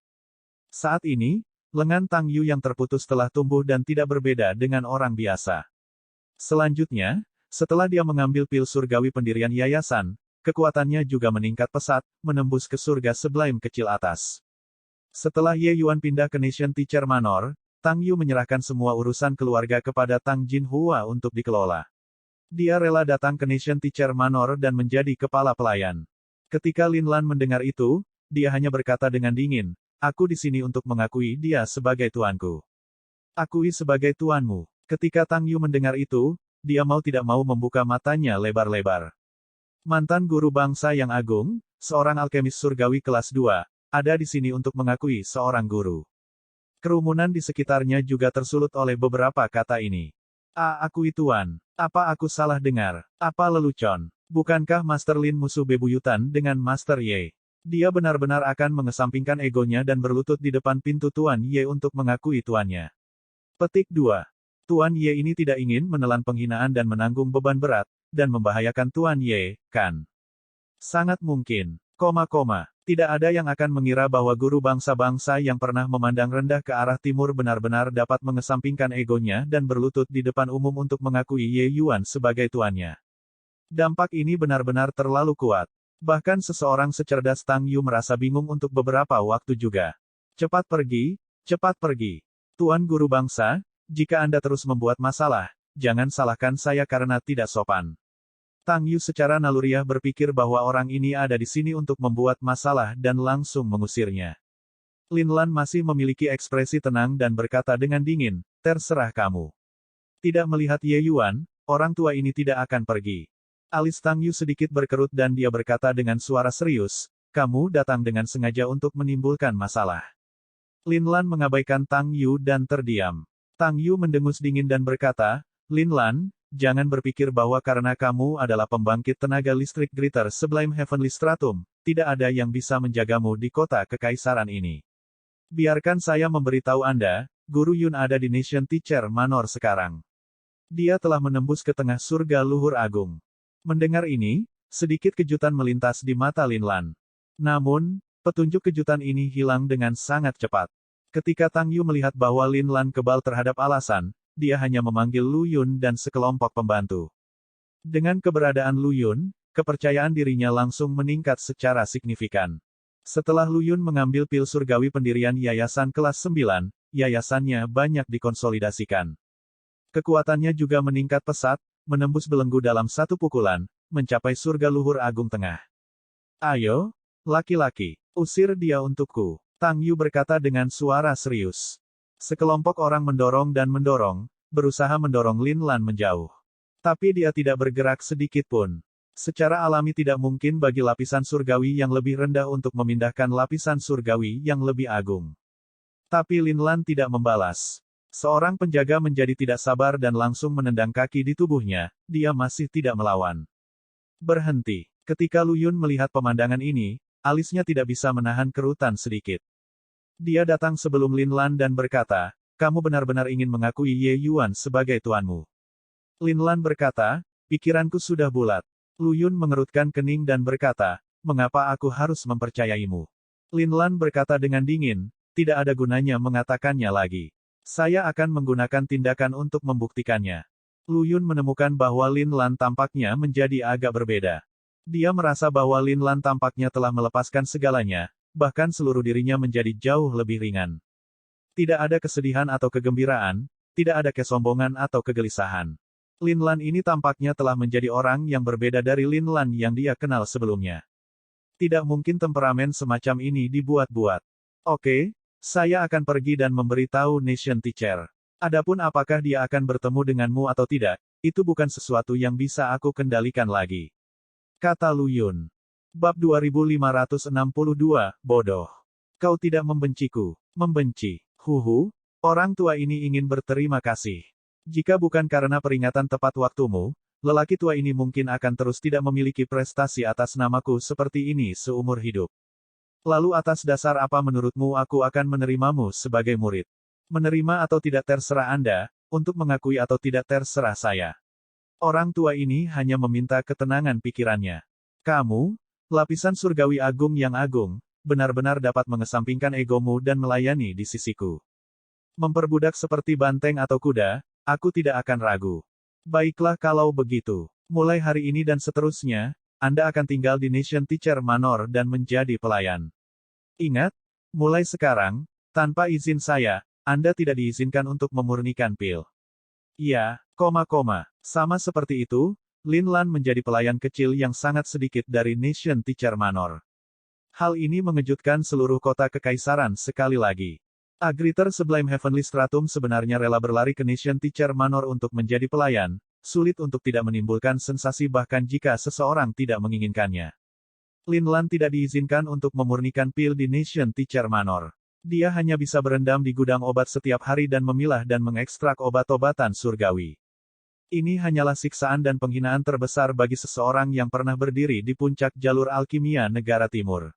Saat ini, lengan Tang Yu yang terputus telah tumbuh dan tidak berbeda dengan orang biasa. Selanjutnya, setelah dia mengambil pil surgawi pendirian yayasan, kekuatannya juga meningkat pesat, menembus ke surga seblaim kecil atas. Setelah Ye Yuan pindah ke Nation Teacher Manor, Tang Yu menyerahkan semua urusan keluarga kepada Tang Jinhua untuk dikelola. Dia rela datang ke Nation Teacher Manor dan menjadi kepala pelayan. Ketika Lin Lan mendengar itu, dia hanya berkata dengan dingin, aku di sini untuk mengakui dia sebagai tuanku. Akui sebagai tuanmu. Ketika Tang Yu mendengar itu, dia mau tidak mau membuka matanya lebar-lebar. Mantan guru bangsa yang agung, seorang alkemis surgawi kelas 2, ada di sini untuk mengakui seorang guru. Kerumunan di sekitarnya juga tersulut oleh beberapa kata ini. Akui tuan. Apa aku salah dengar? Apa lelucon? Bukankah Master Lin musuh bebuyutan dengan Master Ye? Dia benar-benar akan mengesampingkan egonya dan berlutut di depan pintu Tuan Ye untuk mengakui tuannya. Petik 2. Tuan Ye ini tidak ingin menelan penghinaan dan menanggung beban berat, dan membahayakan Tuan Ye, kan? Sangat mungkin. Tidak ada yang akan mengira bahwa guru bangsa-bangsa yang pernah memandang rendah ke arah timur benar-benar dapat mengesampingkan egonya dan berlutut di depan umum untuk mengakui Ye Yuan sebagai tuannya. Dampak ini benar-benar terlalu kuat. Bahkan seseorang secerdas Tang Yu merasa bingung untuk beberapa waktu juga. Cepat pergi, cepat pergi. Tuan guru bangsa, jika Anda terus membuat masalah, jangan salahkan saya karena tidak sopan. Tang Yu secara naluriah berpikir bahwa orang ini ada di sini untuk membuat masalah dan langsung mengusirnya. Lin Lan masih memiliki ekspresi tenang dan berkata dengan dingin, terserah kamu. Tidak melihat Ye Yuan, orang tua ini tidak akan pergi. Alis Tang Yu sedikit berkerut dan dia berkata dengan suara serius, kamu datang dengan sengaja untuk menimbulkan masalah. Lin Lan mengabaikan Tang Yu dan terdiam. Tang Yu mendengus dingin dan berkata, Lin Lan, jangan berpikir bahwa karena kamu adalah pembangkit tenaga listrik Greater Sublime Heavenly Stratum, tidak ada yang bisa menjagamu di kota kekaisaran ini. Biarkan saya memberitahu Anda, Guru Yun ada di Nation Teacher Manor sekarang. Dia telah menembus ke tengah surga luhur agung. Mendengar ini, sedikit kejutan melintas di mata Lin Lan. Namun, petunjuk kejutan ini hilang dengan sangat cepat. Ketika Tang Yu melihat bahwa Lin Lan kebal terhadap alasan, dia hanya memanggil Lu Yun dan sekelompok pembantu. Dengan keberadaan Lu Yun, kepercayaan dirinya langsung meningkat secara signifikan. Setelah Lu Yun mengambil pil surgawi pendirian yayasan kelas 9, yayasannya banyak dikonsolidasikan. Kekuatannya juga meningkat pesat, menembus belenggu dalam satu pukulan, mencapai surga luhur agung tengah. Ayo, laki-laki, usir dia untukku, Tang Yu berkata dengan suara serius. Sekelompok orang mendorong dan mendorong, berusaha mendorong Lin Lan menjauh. Tapi dia tidak bergerak sedikit pun. Secara alami tidak mungkin bagi lapisan surgawi yang lebih rendah untuk memindahkan lapisan surgawi yang lebih agung. Tapi Lin Lan tidak membalas. Seorang penjaga menjadi tidak sabar dan langsung menendang kaki di tubuhnya, dia masih tidak melawan. Berhenti. Ketika Lu Yun melihat pemandangan ini, alisnya tidak bisa menahan kerutan sedikit. Dia datang sebelum Lin Lan dan berkata, kamu benar-benar ingin mengakui Ye Yuan sebagai tuanmu. Lin Lan berkata, pikiranku sudah bulat. Lu Yun mengerutkan kening dan berkata, mengapa aku harus mempercayaimu? Lin Lan berkata dengan dingin, tidak ada gunanya mengatakannya lagi. Saya akan menggunakan tindakan untuk membuktikannya. Lu Yun menemukan bahwa Lin Lan tampaknya menjadi agak berbeda. Dia merasa bahwa Lin Lan tampaknya telah melepaskan segalanya, bahkan seluruh dirinya menjadi jauh lebih ringan. Tidak ada kesedihan atau kegembiraan, tidak ada kesombongan atau kegelisahan. Lin Lan ini tampaknya telah menjadi orang yang berbeda dari Lin Lan yang dia kenal sebelumnya. Tidak mungkin temperamen semacam ini dibuat-buat. Oke, saya akan pergi dan memberitahu Nation Teacher. Adapun apakah dia akan bertemu denganmu atau tidak, itu bukan sesuatu yang bisa aku kendalikan lagi. Kata Lu Yun. Bab 2562, bodoh. Kau tidak membenciku. Membenci. Huhu, orang tua ini ingin berterima kasih. Jika bukan karena peringatan tepat waktumu, lelaki tua ini mungkin akan terus tidak memiliki prestasi atas namaku seperti ini seumur hidup. Lalu atas dasar apa menurutmu aku akan menerimamu sebagai murid? Menerima atau tidak terserah Anda, untuk mengakui atau tidak terserah saya. Orang tua ini hanya meminta ketenangan pikirannya. Kamu, lapisan surgawi agung yang agung, benar-benar dapat mengesampingkan egomu dan melayani di sisiku. Memperbudak seperti banteng atau kuda, aku tidak akan ragu. Baiklah kalau begitu. Mulai hari ini dan seterusnya, Anda akan tinggal di Nation Teacher Manor dan menjadi pelayan. Ingat, mulai sekarang, tanpa izin saya, Anda tidak diizinkan untuk memurnikan pil. Iya, sama seperti itu, Lin Lan menjadi pelayan kecil yang sangat sedikit dari Nation Teacher Manor. Hal ini mengejutkan seluruh kota kekaisaran sekali lagi. Agriter Sublime Heavenly Stratum sebenarnya rela berlari ke Nation Teacher Manor untuk menjadi pelayan, sulit untuk tidak menimbulkan sensasi bahkan jika seseorang tidak menginginkannya. Lin Lan tidak diizinkan untuk memurnikan pil di Nation Teacher Manor. Dia hanya bisa berendam di gudang obat setiap hari dan memilah dan mengekstrak obat-obatan surgawi. Ini hanyalah siksaan dan penghinaan terbesar bagi seseorang yang pernah berdiri di puncak jalur alkimia negara timur.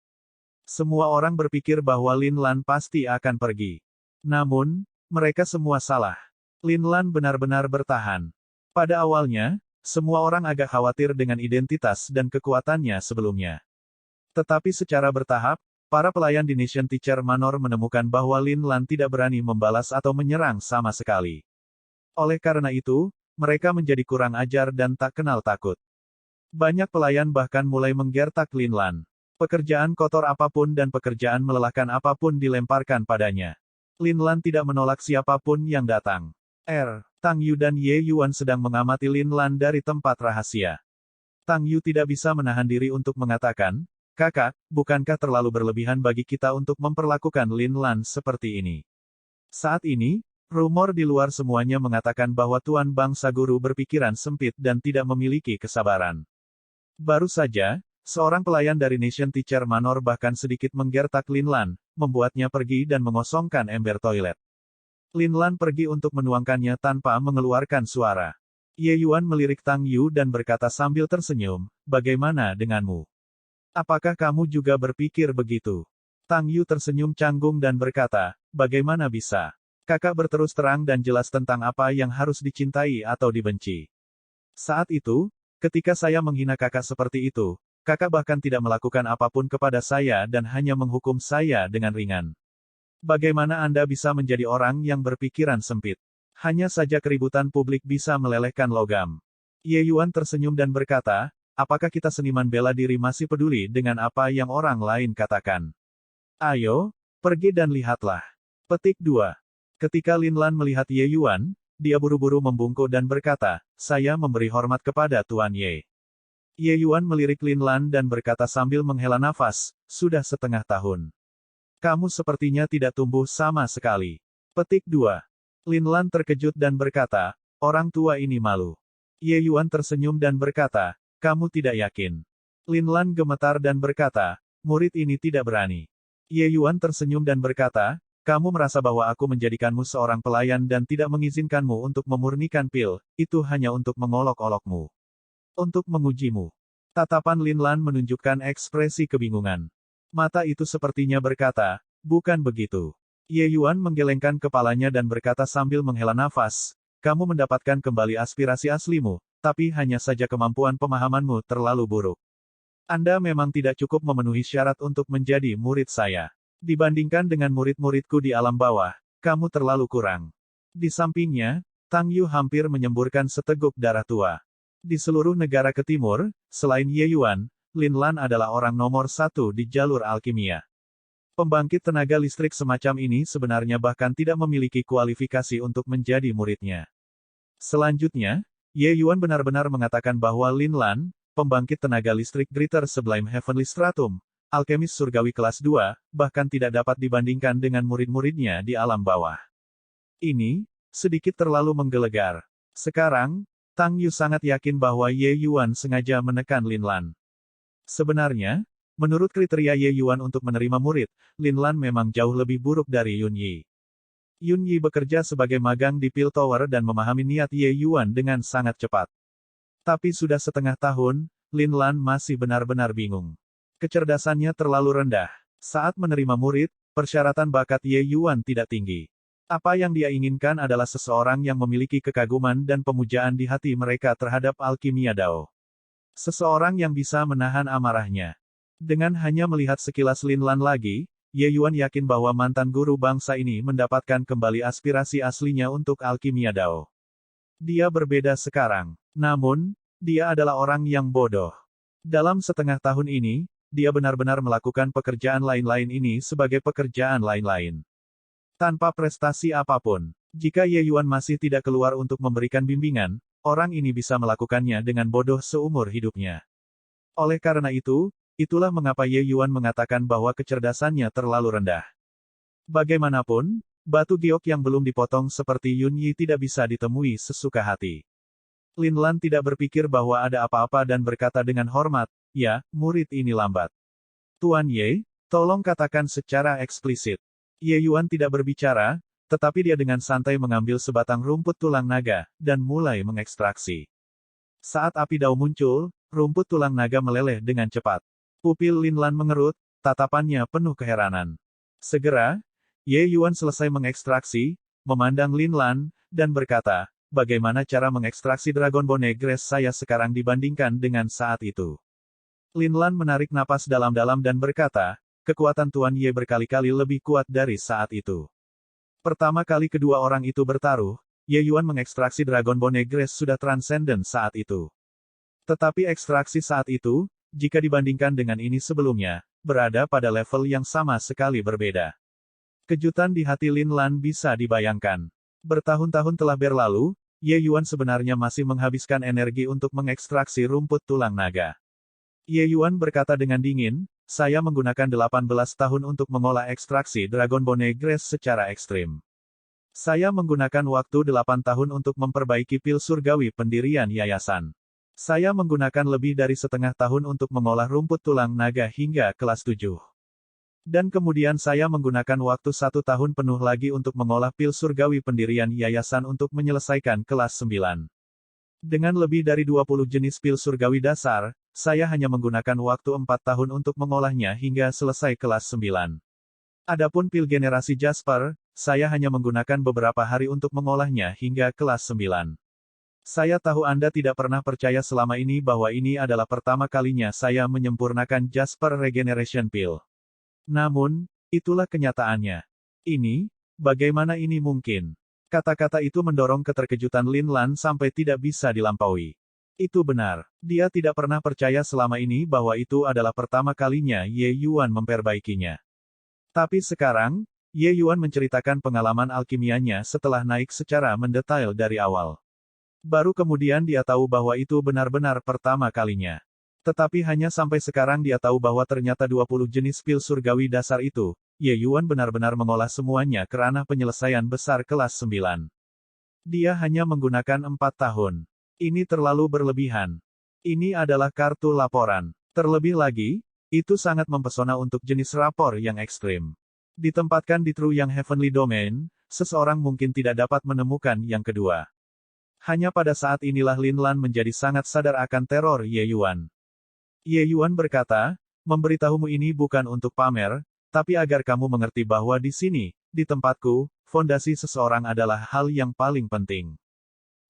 Semua orang berpikir bahwa Lin Lan pasti akan pergi. Namun, mereka semua salah. Lin Lan benar-benar bertahan. Pada awalnya, semua orang agak khawatir dengan identitas dan kekuatannya sebelumnya. Tetapi secara bertahap, para pelayan di Nation Teacher Manor menemukan bahwa Lin Lan tidak berani membalas atau menyerang sama sekali. Oleh karena itu, mereka menjadi kurang ajar dan tak kenal takut. Banyak pelayan bahkan mulai menggertak Lin Lan. Pekerjaan kotor apapun dan pekerjaan melelahkan apapun dilemparkan padanya. Lin Lan tidak menolak siapapun yang datang. Tang Yu dan Ye Yuan sedang mengamati Lin Lan dari tempat rahasia. Tang Yu tidak bisa menahan diri untuk mengatakan, kakak, bukankah terlalu berlebihan bagi kita untuk memperlakukan Lin Lan seperti ini? Saat ini, rumor di luar semuanya mengatakan bahwa Tuan Bangsa Guru berpikiran sempit dan tidak memiliki kesabaran. Baru saja, seorang pelayan dari Nation Teacher Manor bahkan sedikit menggertak Lin Lan, membuatnya pergi dan mengosongkan ember toilet. Lin Lan pergi untuk menuangkannya tanpa mengeluarkan suara. Ye Yuan melirik Tang Yu dan berkata sambil tersenyum, bagaimana denganmu? Apakah kamu juga berpikir begitu? Tang Yu tersenyum canggung dan berkata, bagaimana bisa? Kakak berterus terang dan jelas tentang apa yang harus dicintai atau dibenci. Saat itu, ketika saya menghina kakak seperti itu, kakak bahkan tidak melakukan apapun kepada saya dan hanya menghukum saya dengan ringan. Bagaimana Anda bisa menjadi orang yang berpikiran sempit? Hanya saja keributan publik bisa melelehkan logam. Ye Yuan tersenyum dan berkata, apakah kita seniman bela diri masih peduli dengan apa yang orang lain katakan? Ayo, pergi dan lihatlah. Petik 2. Ketika Lin Lan melihat Ye Yuan, dia buru-buru membungkuk dan berkata, saya memberi hormat kepada Tuan Ye. Ye Yuan melirik Lin Lan dan berkata sambil menghela nafas, sudah setengah tahun. Kamu sepertinya tidak tumbuh sama sekali. Petik 2. Lin Lan terkejut dan berkata, orang tua ini malu. Ye Yuan tersenyum dan berkata, kamu tidak yakin. Lin Lan gemetar dan berkata, murid ini tidak berani. Ye Yuan tersenyum dan berkata, kamu merasa bahwa aku menjadikanmu seorang pelayan dan tidak mengizinkanmu untuk memurnikan pil, itu hanya untuk mengolok-olokmu. Untuk mengujimu. Tatapan Lin Lan menunjukkan ekspresi kebingungan. Mata itu sepertinya berkata, bukan begitu. Ye Yuan menggelengkan kepalanya dan berkata sambil menghela nafas, kamu mendapatkan kembali aspirasi aslimu, tapi hanya saja kemampuan pemahamanmu terlalu buruk. Anda memang tidak cukup memenuhi syarat untuk menjadi murid saya. Dibandingkan dengan murid-muridku di alam bawah, kamu terlalu kurang. Di sampingnya, Tang Yu hampir menyemburkan seteguk darah tua. Di seluruh negara ke timur, selain Ye Yuan, Lin Lan adalah orang nomor 1 di jalur alkimia. Pembangkit tenaga listrik semacam ini sebenarnya bahkan tidak memiliki kualifikasi untuk menjadi muridnya. Selanjutnya, Ye Yuan benar-benar mengatakan bahwa Lin Lan, pembangkit tenaga listrik Greater Sublime Heavenly Stratum, alkemis surgawi kelas 2, bahkan tidak dapat dibandingkan dengan murid-muridnya di alam bawah. Ini, sedikit terlalu menggelegar. Sekarang, Tang Yu sangat yakin bahwa Ye Yuan sengaja menekan Lin Lan. Sebenarnya, menurut kriteria Ye Yuan untuk menerima murid, Lin Lan memang jauh lebih buruk dari Yun Yi. Yun Yi bekerja sebagai magang di Pil Tower dan memahami niat Ye Yuan dengan sangat cepat. Tapi sudah setengah tahun, Lin Lan masih benar-benar bingung. Kecerdasannya terlalu rendah. Saat menerima murid, persyaratan bakat Ye Yuan tidak tinggi. Apa yang dia inginkan adalah seseorang yang memiliki kekaguman dan pemujaan di hati mereka terhadap alkimia Dao. Seseorang yang bisa menahan amarahnya. Dengan hanya melihat sekilas Lin Lan lagi, Ye Yuan yakin bahwa mantan guru bangsa ini mendapatkan kembali aspirasi aslinya untuk alkimia Dao. Dia berbeda sekarang. Namun, dia adalah orang yang bodoh. Dalam setengah tahun ini, dia benar-benar melakukan pekerjaan lain-lain ini sebagai pekerjaan lain-lain. Tanpa prestasi apapun. Jika Ye Yuan masih tidak keluar untuk memberikan bimbingan, orang ini bisa melakukannya dengan bodoh seumur hidupnya. Oleh karena itu, itulah mengapa Ye Yuan mengatakan bahwa kecerdasannya terlalu rendah. Bagaimanapun, batu giok yang belum dipotong seperti Yun Yi tidak bisa ditemui sesuka hati. Lin Lan tidak berpikir bahwa ada apa-apa dan berkata dengan hormat, ya, murid ini lambat. Tuan Ye, tolong katakan secara eksplisit. Ye Yuan tidak berbicara, tetapi dia dengan santai mengambil sebatang rumput tulang naga, dan mulai mengekstraksi. Saat api Dao muncul, rumput tulang naga meleleh dengan cepat. Pupil Lin Lan mengerut, tatapannya penuh keheranan. Segera, Ye Yuan selesai mengekstraksi, memandang Lin Lan, dan berkata, bagaimana cara mengekstraksi Dragon Bone Grass saya sekarang dibandingkan dengan saat itu? Lin Lan menarik napas dalam-dalam dan berkata, kekuatan Tuan Ye berkali-kali lebih kuat dari saat itu. Pertama kali kedua orang itu bertaruh, Ye Yuan mengekstraksi Dragon Bone Grass sudah transenden saat itu. Tetapi ekstraksi saat itu, jika dibandingkan dengan ini sebelumnya, berada pada level yang sama sekali berbeda. Kejutan di hati Lin Lan bisa dibayangkan. Bertahun-tahun telah berlalu, Ye Yuan sebenarnya masih menghabiskan energi untuk mengekstraksi rumput tulang naga. Ye Yuan berkata dengan dingin, saya menggunakan 18 tahun untuk mengolah ekstraksi Dragon Bone Grass secara ekstrim. Saya menggunakan waktu 8 tahun untuk memperbaiki pil surgawi pendirian yayasan. Saya menggunakan lebih dari setengah tahun untuk mengolah rumput tulang naga hingga kelas 7. Dan kemudian saya menggunakan waktu 1 tahun penuh lagi untuk mengolah pil surgawi pendirian yayasan untuk menyelesaikan kelas 9. Dengan lebih dari 20 jenis pil surgawi dasar, saya hanya menggunakan waktu 4 tahun untuk mengolahnya hingga selesai kelas 9. Adapun pil generasi Jasper, saya hanya menggunakan beberapa hari untuk mengolahnya hingga kelas 9. Saya tahu Anda tidak pernah percaya selama ini bahwa ini adalah pertama kalinya saya menyempurnakan Jasper Regeneration Pill. Namun, itulah kenyataannya. Ini, bagaimana ini mungkin? Kata-kata itu mendorong keterkejutan Lin Lan sampai tidak bisa dilampaui. Itu benar. Dia tidak pernah percaya selama ini bahwa itu adalah pertama kalinya Ye Yuan memperbaikinya. Tapi sekarang, Ye Yuan menceritakan pengalaman alkimianya setelah naik secara mendetail dari awal. Baru kemudian dia tahu bahwa itu benar-benar pertama kalinya. Tetapi hanya sampai sekarang dia tahu bahwa ternyata 20 jenis pil surgawi dasar itu, Ye Yuan benar-benar mengolah semuanya ke ranah penyelesaian besar kelas 9. Dia hanya menggunakan 4 tahun. Ini terlalu berlebihan. Ini adalah kartu laporan. Terlebih lagi, itu sangat mempesona untuk jenis rapor yang ekstrim. Ditempatkan di True Yang Heavenly Domain, seseorang mungkin tidak dapat menemukan yang kedua. Hanya pada saat inilah Lin Lan menjadi sangat sadar akan teror Ye Yuan. Ye Yuan berkata, memberitahumu ini bukan untuk pamer, tapi agar kamu mengerti bahwa di sini, di tempatku, fondasi seseorang adalah hal yang paling penting.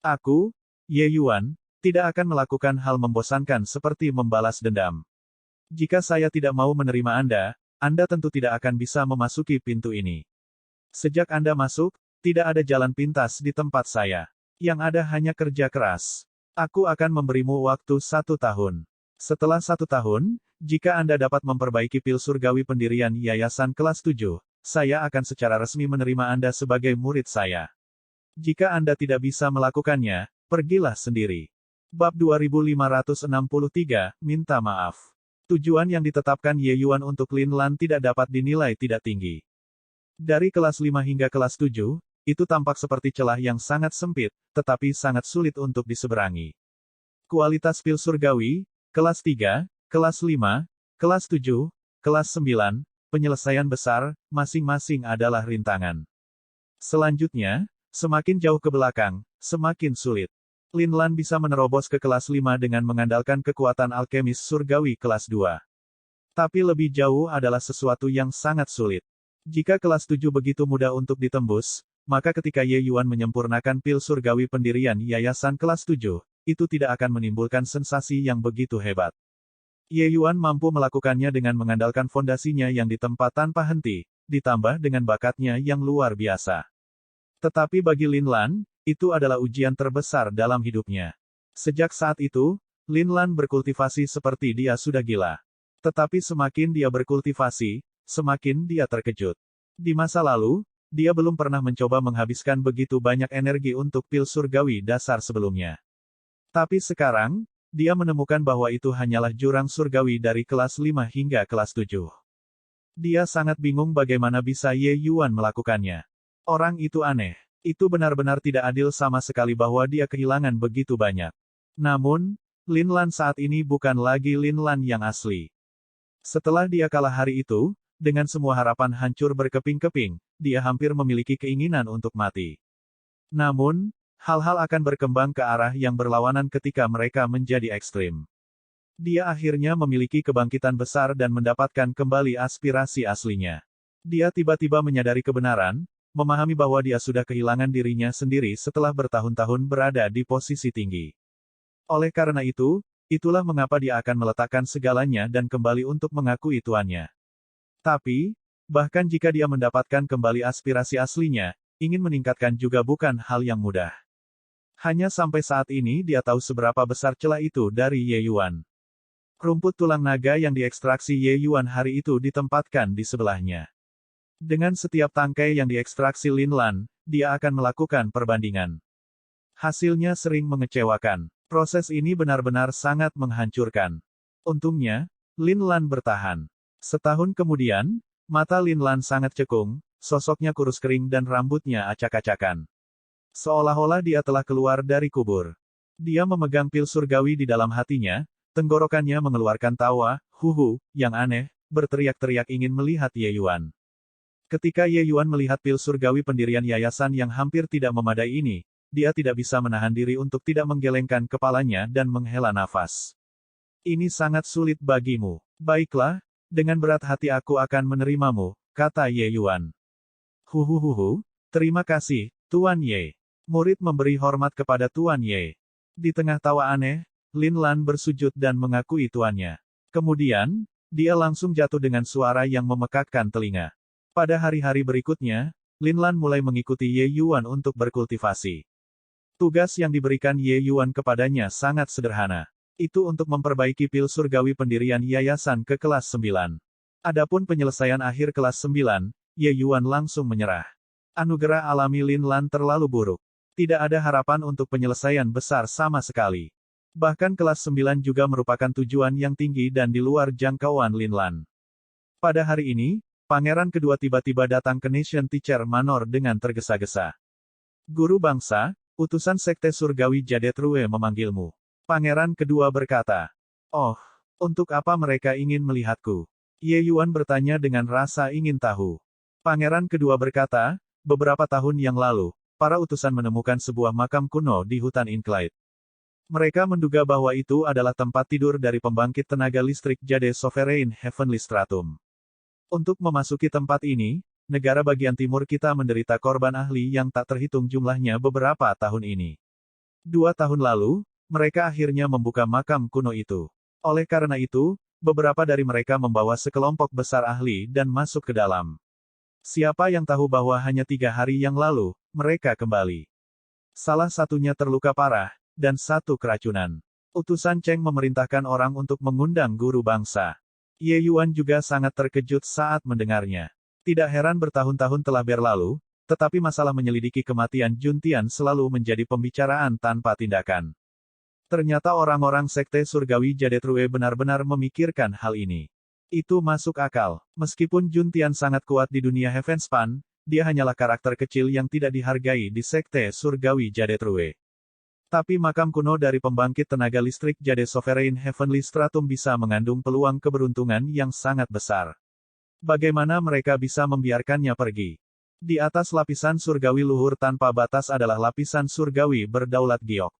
Aku, Ye Yuan, tidak akan melakukan hal membosankan seperti membalas dendam. Jika saya tidak mau menerima Anda tentu tidak akan bisa memasuki pintu ini. Sejak Anda masuk, tidak ada jalan pintas di tempat saya. Yang ada hanya kerja keras. Aku akan memberimu waktu 1 tahun. Setelah 1 tahun, jika Anda dapat memperbaiki pil surgawi pendirian Yayasan kelas 7, saya akan secara resmi menerima Anda sebagai murid saya. Jika Anda tidak bisa melakukannya, pergilah sendiri. Bab 2563, Minta Maaf. Tujuan yang ditetapkan Ye Yuan untuk Lin Lan tidak dapat dinilai tidak tinggi. Dari kelas 5 hingga kelas 7, itu tampak seperti celah yang sangat sempit, tetapi sangat sulit untuk diseberangi. Kualitas pil surgawi, kelas 3, kelas 5, kelas 7, kelas 9, penyelesaian besar, masing-masing adalah rintangan. Selanjutnya, semakin jauh ke belakang, semakin sulit. Lin Lan bisa menerobos ke kelas 5 dengan mengandalkan kekuatan alkemis surgawi kelas 2. Tapi lebih jauh adalah sesuatu yang sangat sulit. Jika kelas 7 begitu mudah untuk ditembus, maka ketika Ye Yuan menyempurnakan pil surgawi pendirian Yayasan kelas 7, itu tidak akan menimbulkan sensasi yang begitu hebat. Ye Yuan mampu melakukannya dengan mengandalkan fondasinya yang ditempa tanpa henti, ditambah dengan bakatnya yang luar biasa. Tetapi bagi Lin Lan, itu adalah ujian terbesar dalam hidupnya. Sejak saat itu, Lin Lan berkultivasi seperti dia sudah gila. Tetapi semakin dia berkultivasi, semakin dia terkejut. Di masa lalu, dia belum pernah mencoba menghabiskan begitu banyak energi untuk pil surgawi dasar sebelumnya. Tapi sekarang, dia menemukan bahwa itu hanyalah jurang surgawi dari kelas 5 hingga kelas 7. Dia sangat bingung bagaimana bisa Ye Yuan melakukannya. Orang itu aneh. Itu benar-benar tidak adil sama sekali bahwa dia kehilangan begitu banyak. Namun, Lin Lan saat ini bukan lagi Lin Lan yang asli. Setelah dia kalah hari itu, dengan semua harapan hancur berkeping-keping, dia hampir memiliki keinginan untuk mati. Namun, hal-hal akan berkembang ke arah yang berlawanan ketika mereka menjadi ekstrim. Dia akhirnya memiliki kebangkitan besar dan mendapatkan kembali aspirasi aslinya. Dia tiba-tiba menyadari kebenaran, memahami bahwa dia sudah kehilangan dirinya sendiri setelah bertahun-tahun berada di posisi tinggi. Oleh karena itu, itulah mengapa dia akan meletakkan segalanya dan kembali untuk mengakui tuannya. Tapi, bahkan jika dia mendapatkan kembali aspirasi aslinya, ingin meningkatkan juga bukan hal yang mudah. Hanya sampai saat ini dia tahu seberapa besar celah itu dari Ye Yuan. Rumput tulang naga yang diekstraksi Ye Yuan hari itu ditempatkan di sebelahnya. Dengan setiap tangkai yang diekstraksi Lin Lan, dia akan melakukan perbandingan. Hasilnya sering mengecewakan. Proses ini benar-benar sangat menghancurkan. Untungnya, Lin Lan bertahan. Setahun kemudian, mata Lin Lan sangat cekung, sosoknya kurus kering dan rambutnya acak-acakan. Seolah-olah dia telah keluar dari kubur. Dia memegang pil surgawi di dalam hatinya, tenggorokannya mengeluarkan tawa, huhu, yang aneh, berteriak-teriak ingin melihat Ye Yuan. Ketika Ye Yuan melihat pil surgawi pendirian yayasan yang hampir tidak memadai ini, dia tidak bisa menahan diri untuk tidak menggelengkan kepalanya dan menghela nafas. Ini sangat sulit bagimu. Baiklah, dengan berat hati aku akan menerimamu, kata Ye Yuan. Huhuhuhu, terima kasih, Tuan Ye. Murid memberi hormat kepada Tuan Ye. Di tengah tawa aneh, Lin Lan bersujud dan mengakui tuannya. Kemudian, dia langsung jatuh dengan suara yang memekakkan telinga. Pada hari-hari berikutnya, Lin Lan mulai mengikuti Ye Yuan untuk berkultivasi. Tugas yang diberikan Ye Yuan kepadanya sangat sederhana. Itu untuk memperbaiki pil surgawi pendirian yayasan ke kelas 9. Adapun penyelesaian akhir kelas 9, Ye Yuan langsung menyerah. Anugerah alami Lin Lan terlalu buruk. Tidak ada harapan untuk penyelesaian besar sama sekali. Bahkan kelas 9 juga merupakan tujuan yang tinggi dan di luar jangkauan Lin Lan. Pada hari ini, pangeran kedua tiba-tiba datang ke Nation Teacher Manor dengan tergesa-gesa. Guru bangsa, utusan sekte surgawi Jadet Rue memanggilmu. Pangeran kedua berkata. Oh, untuk apa mereka ingin melihatku? Ye Yuan bertanya dengan rasa ingin tahu. Pangeran kedua berkata, beberapa tahun yang lalu, para utusan menemukan sebuah makam kuno di hutan Inclide. Mereka menduga bahwa itu adalah tempat tidur dari pembangkit tenaga listrik Jade Sovereign Heavenly Stratum. Untuk memasuki tempat ini, negara bagian timur kita menderita korban ahli yang tak terhitung jumlahnya beberapa tahun ini. 2 tahun lalu, mereka akhirnya membuka makam kuno itu. Oleh karena itu, beberapa dari mereka membawa sekelompok besar ahli dan masuk ke dalam. Siapa yang tahu bahwa hanya 3 hari yang lalu, mereka kembali. Salah satunya terluka parah, dan satu keracunan. Utusan Cheng memerintahkan orang untuk mengundang guru bangsa. Ye Yuan juga sangat terkejut saat mendengarnya. Tidak heran bertahun-tahun telah berlalu, tetapi masalah menyelidiki kematian Juntian selalu menjadi pembicaraan tanpa tindakan. Ternyata orang-orang sekte surgawi Jadet Rue benar-benar memikirkan hal ini. Itu masuk akal. Meskipun Juntian sangat kuat di dunia Heavenspan, dia hanyalah karakter kecil yang tidak dihargai di sekte surgawi Jadet Rue. Tapi makam kuno dari pembangkit tenaga listrik Jade Sovereign Heavenly Stratum bisa mengandung peluang keberuntungan yang sangat besar. Bagaimana mereka bisa membiarkannya pergi? Di atas lapisan surgawi luhur tanpa batas adalah lapisan surgawi berdaulat giok.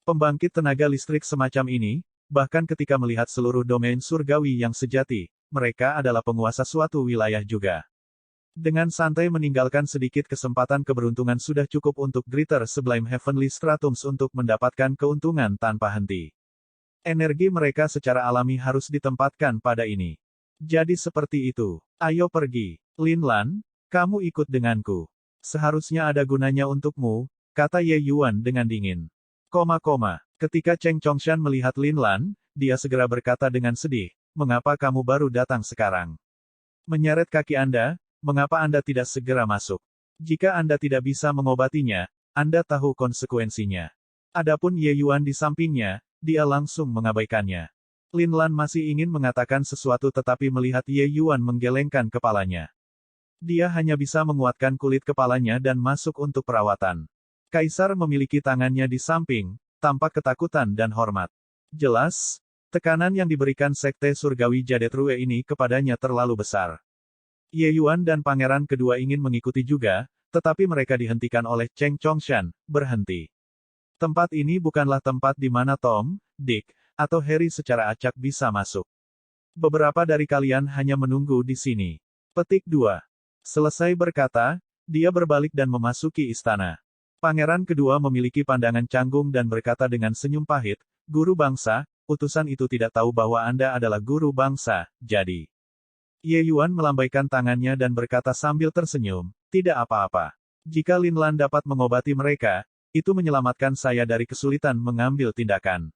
Pembangkit tenaga listrik semacam ini, bahkan ketika melihat seluruh domain surgawi yang sejati, mereka adalah penguasa suatu wilayah juga. Dengan santai meninggalkan sedikit kesempatan keberuntungan sudah cukup untuk Greater Sublime Heavenly Stratums untuk mendapatkan keuntungan tanpa henti. Energi mereka secara alami harus ditempatkan pada ini. Jadi seperti itu. Ayo pergi. Lin Lan, kamu ikut denganku. Seharusnya ada gunanya untukmu, kata Ye Yuan dengan dingin. Ketika Cheng Chongshan melihat Lin Lan, dia segera berkata dengan sedih, mengapa kamu baru datang sekarang? Menyeret kaki Anda, mengapa Anda tidak segera masuk? Jika Anda tidak bisa mengobatinya, Anda tahu konsekuensinya. Adapun Ye Yuan di sampingnya, dia langsung mengabaikannya. Lin Lan masih ingin mengatakan sesuatu tetapi melihat Ye Yuan menggelengkan kepalanya. Dia hanya bisa menguatkan kulit kepalanya dan masuk untuk perawatan. Kaisar memiliki tangannya di samping, tampak ketakutan dan hormat. Jelas, tekanan yang diberikan sekte surgawi Jadet Rue ini kepadanya terlalu besar. Ye Yuan dan pangeran kedua ingin mengikuti juga, tetapi mereka dihentikan oleh Cheng Chongshan, berhenti. Tempat ini bukanlah tempat di mana Tom, Dick, atau Harry secara acak bisa masuk. Beberapa dari kalian hanya menunggu di sini. Petik 2. Selesai berkata, dia berbalik dan memasuki istana. Pangeran kedua memiliki pandangan canggung dan berkata dengan senyum pahit, Guru bangsa, utusan itu tidak tahu bahwa Anda adalah guru bangsa, jadi. Ye Yuan melambaikan tangannya dan berkata sambil tersenyum, tidak apa-apa. Jika Lin Lan dapat mengobati mereka, itu menyelamatkan saya dari kesulitan mengambil tindakan.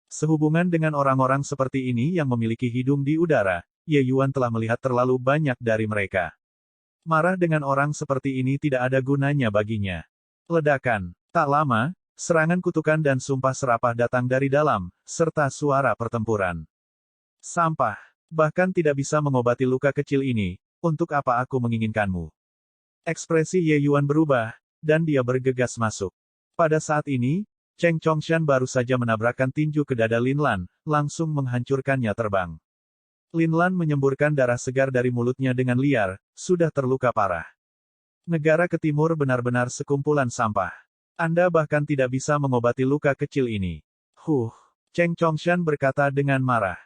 Sehubungan dengan orang-orang seperti ini yang memiliki hidung di udara, Ye Yuan telah melihat terlalu banyak dari mereka. Marah dengan orang seperti ini tidak ada gunanya baginya. Ledakan. Tak lama, serangan kutukan dan sumpah serapah datang dari dalam, serta suara pertempuran. Sampah. Bahkan tidak bisa mengobati luka kecil ini, untuk apa aku menginginkanmu? Ekspresi Ye Yuan berubah, dan dia bergegas masuk. Pada saat ini, Cheng Chongshan baru saja menabrakkan tinju ke dada Lin Lan, langsung menghancurkannya terbang. Lin Lan menyemburkan darah segar dari mulutnya dengan liar, sudah terluka parah. Negara ke timur benar-benar sekumpulan sampah. Anda bahkan tidak bisa mengobati luka kecil ini. Cheng Chongshan berkata dengan marah.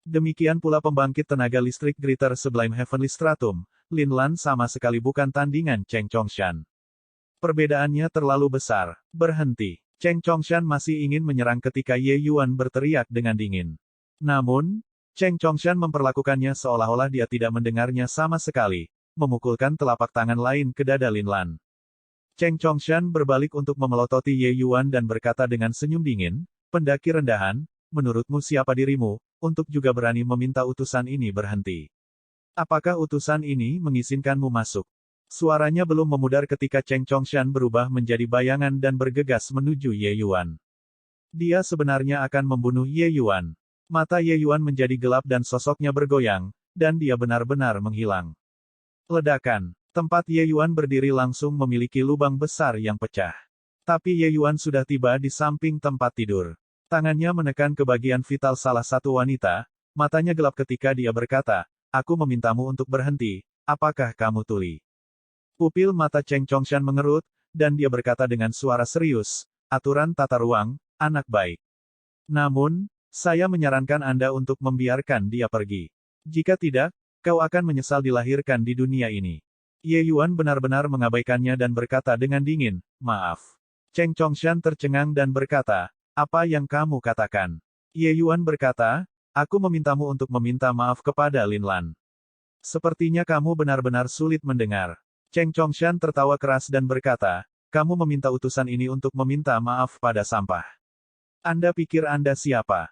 Demikian pula pembangkit tenaga listrik Greater Sublime Heavenly Stratum, Lin Lan sama sekali bukan tandingan Cheng Chongshan. Perbedaannya terlalu besar. Berhenti. Cheng Chongshan masih ingin menyerang ketika Ye Yuan berteriak dengan dingin. Namun, Cheng Chongshan memperlakukannya seolah-olah dia tidak mendengarnya sama sekali, memukulkan telapak tangan lain ke dada Lin Lan. Cheng Chongshan berbalik untuk memelototi Ye Yuan dan berkata dengan senyum dingin, pendaki rendahan, menurutmu siapa dirimu, untuk juga berani meminta utusan ini berhenti? Apakah utusan ini mengizinkanmu masuk? Suaranya belum memudar ketika Cheng Chongshan berubah menjadi bayangan dan bergegas menuju Ye Yuan. Dia sebenarnya akan membunuh Ye Yuan. Mata Ye Yuan menjadi gelap dan sosoknya bergoyang, dan dia benar-benar menghilang. Ledakan. Tempat Ye Yuan berdiri langsung memiliki lubang besar yang pecah. Tapi Ye Yuan sudah tiba di samping tempat tidur. Tangannya menekan ke bagian vital salah satu wanita, matanya gelap ketika dia berkata, aku memintamu untuk berhenti, apakah kamu tuli? Pupil mata Cheng Chongshan mengerut, dan dia berkata dengan suara serius, aturan tata ruang, anak baik. Namun, saya menyarankan Anda untuk membiarkan dia pergi. Jika tidak, kau akan menyesal dilahirkan di dunia ini. Ye Yuan benar-benar mengabaikannya dan berkata dengan dingin, maaf. Cheng Chongshan tercengang dan berkata, apa yang kamu katakan? Ye Yuan berkata, aku memintamu untuk meminta maaf kepada Lin Lan. Sepertinya kamu benar-benar sulit mendengar. Cheng Chongshan tertawa keras dan berkata, kamu meminta utusan ini untuk meminta maaf pada sampah. Anda pikir Anda siapa?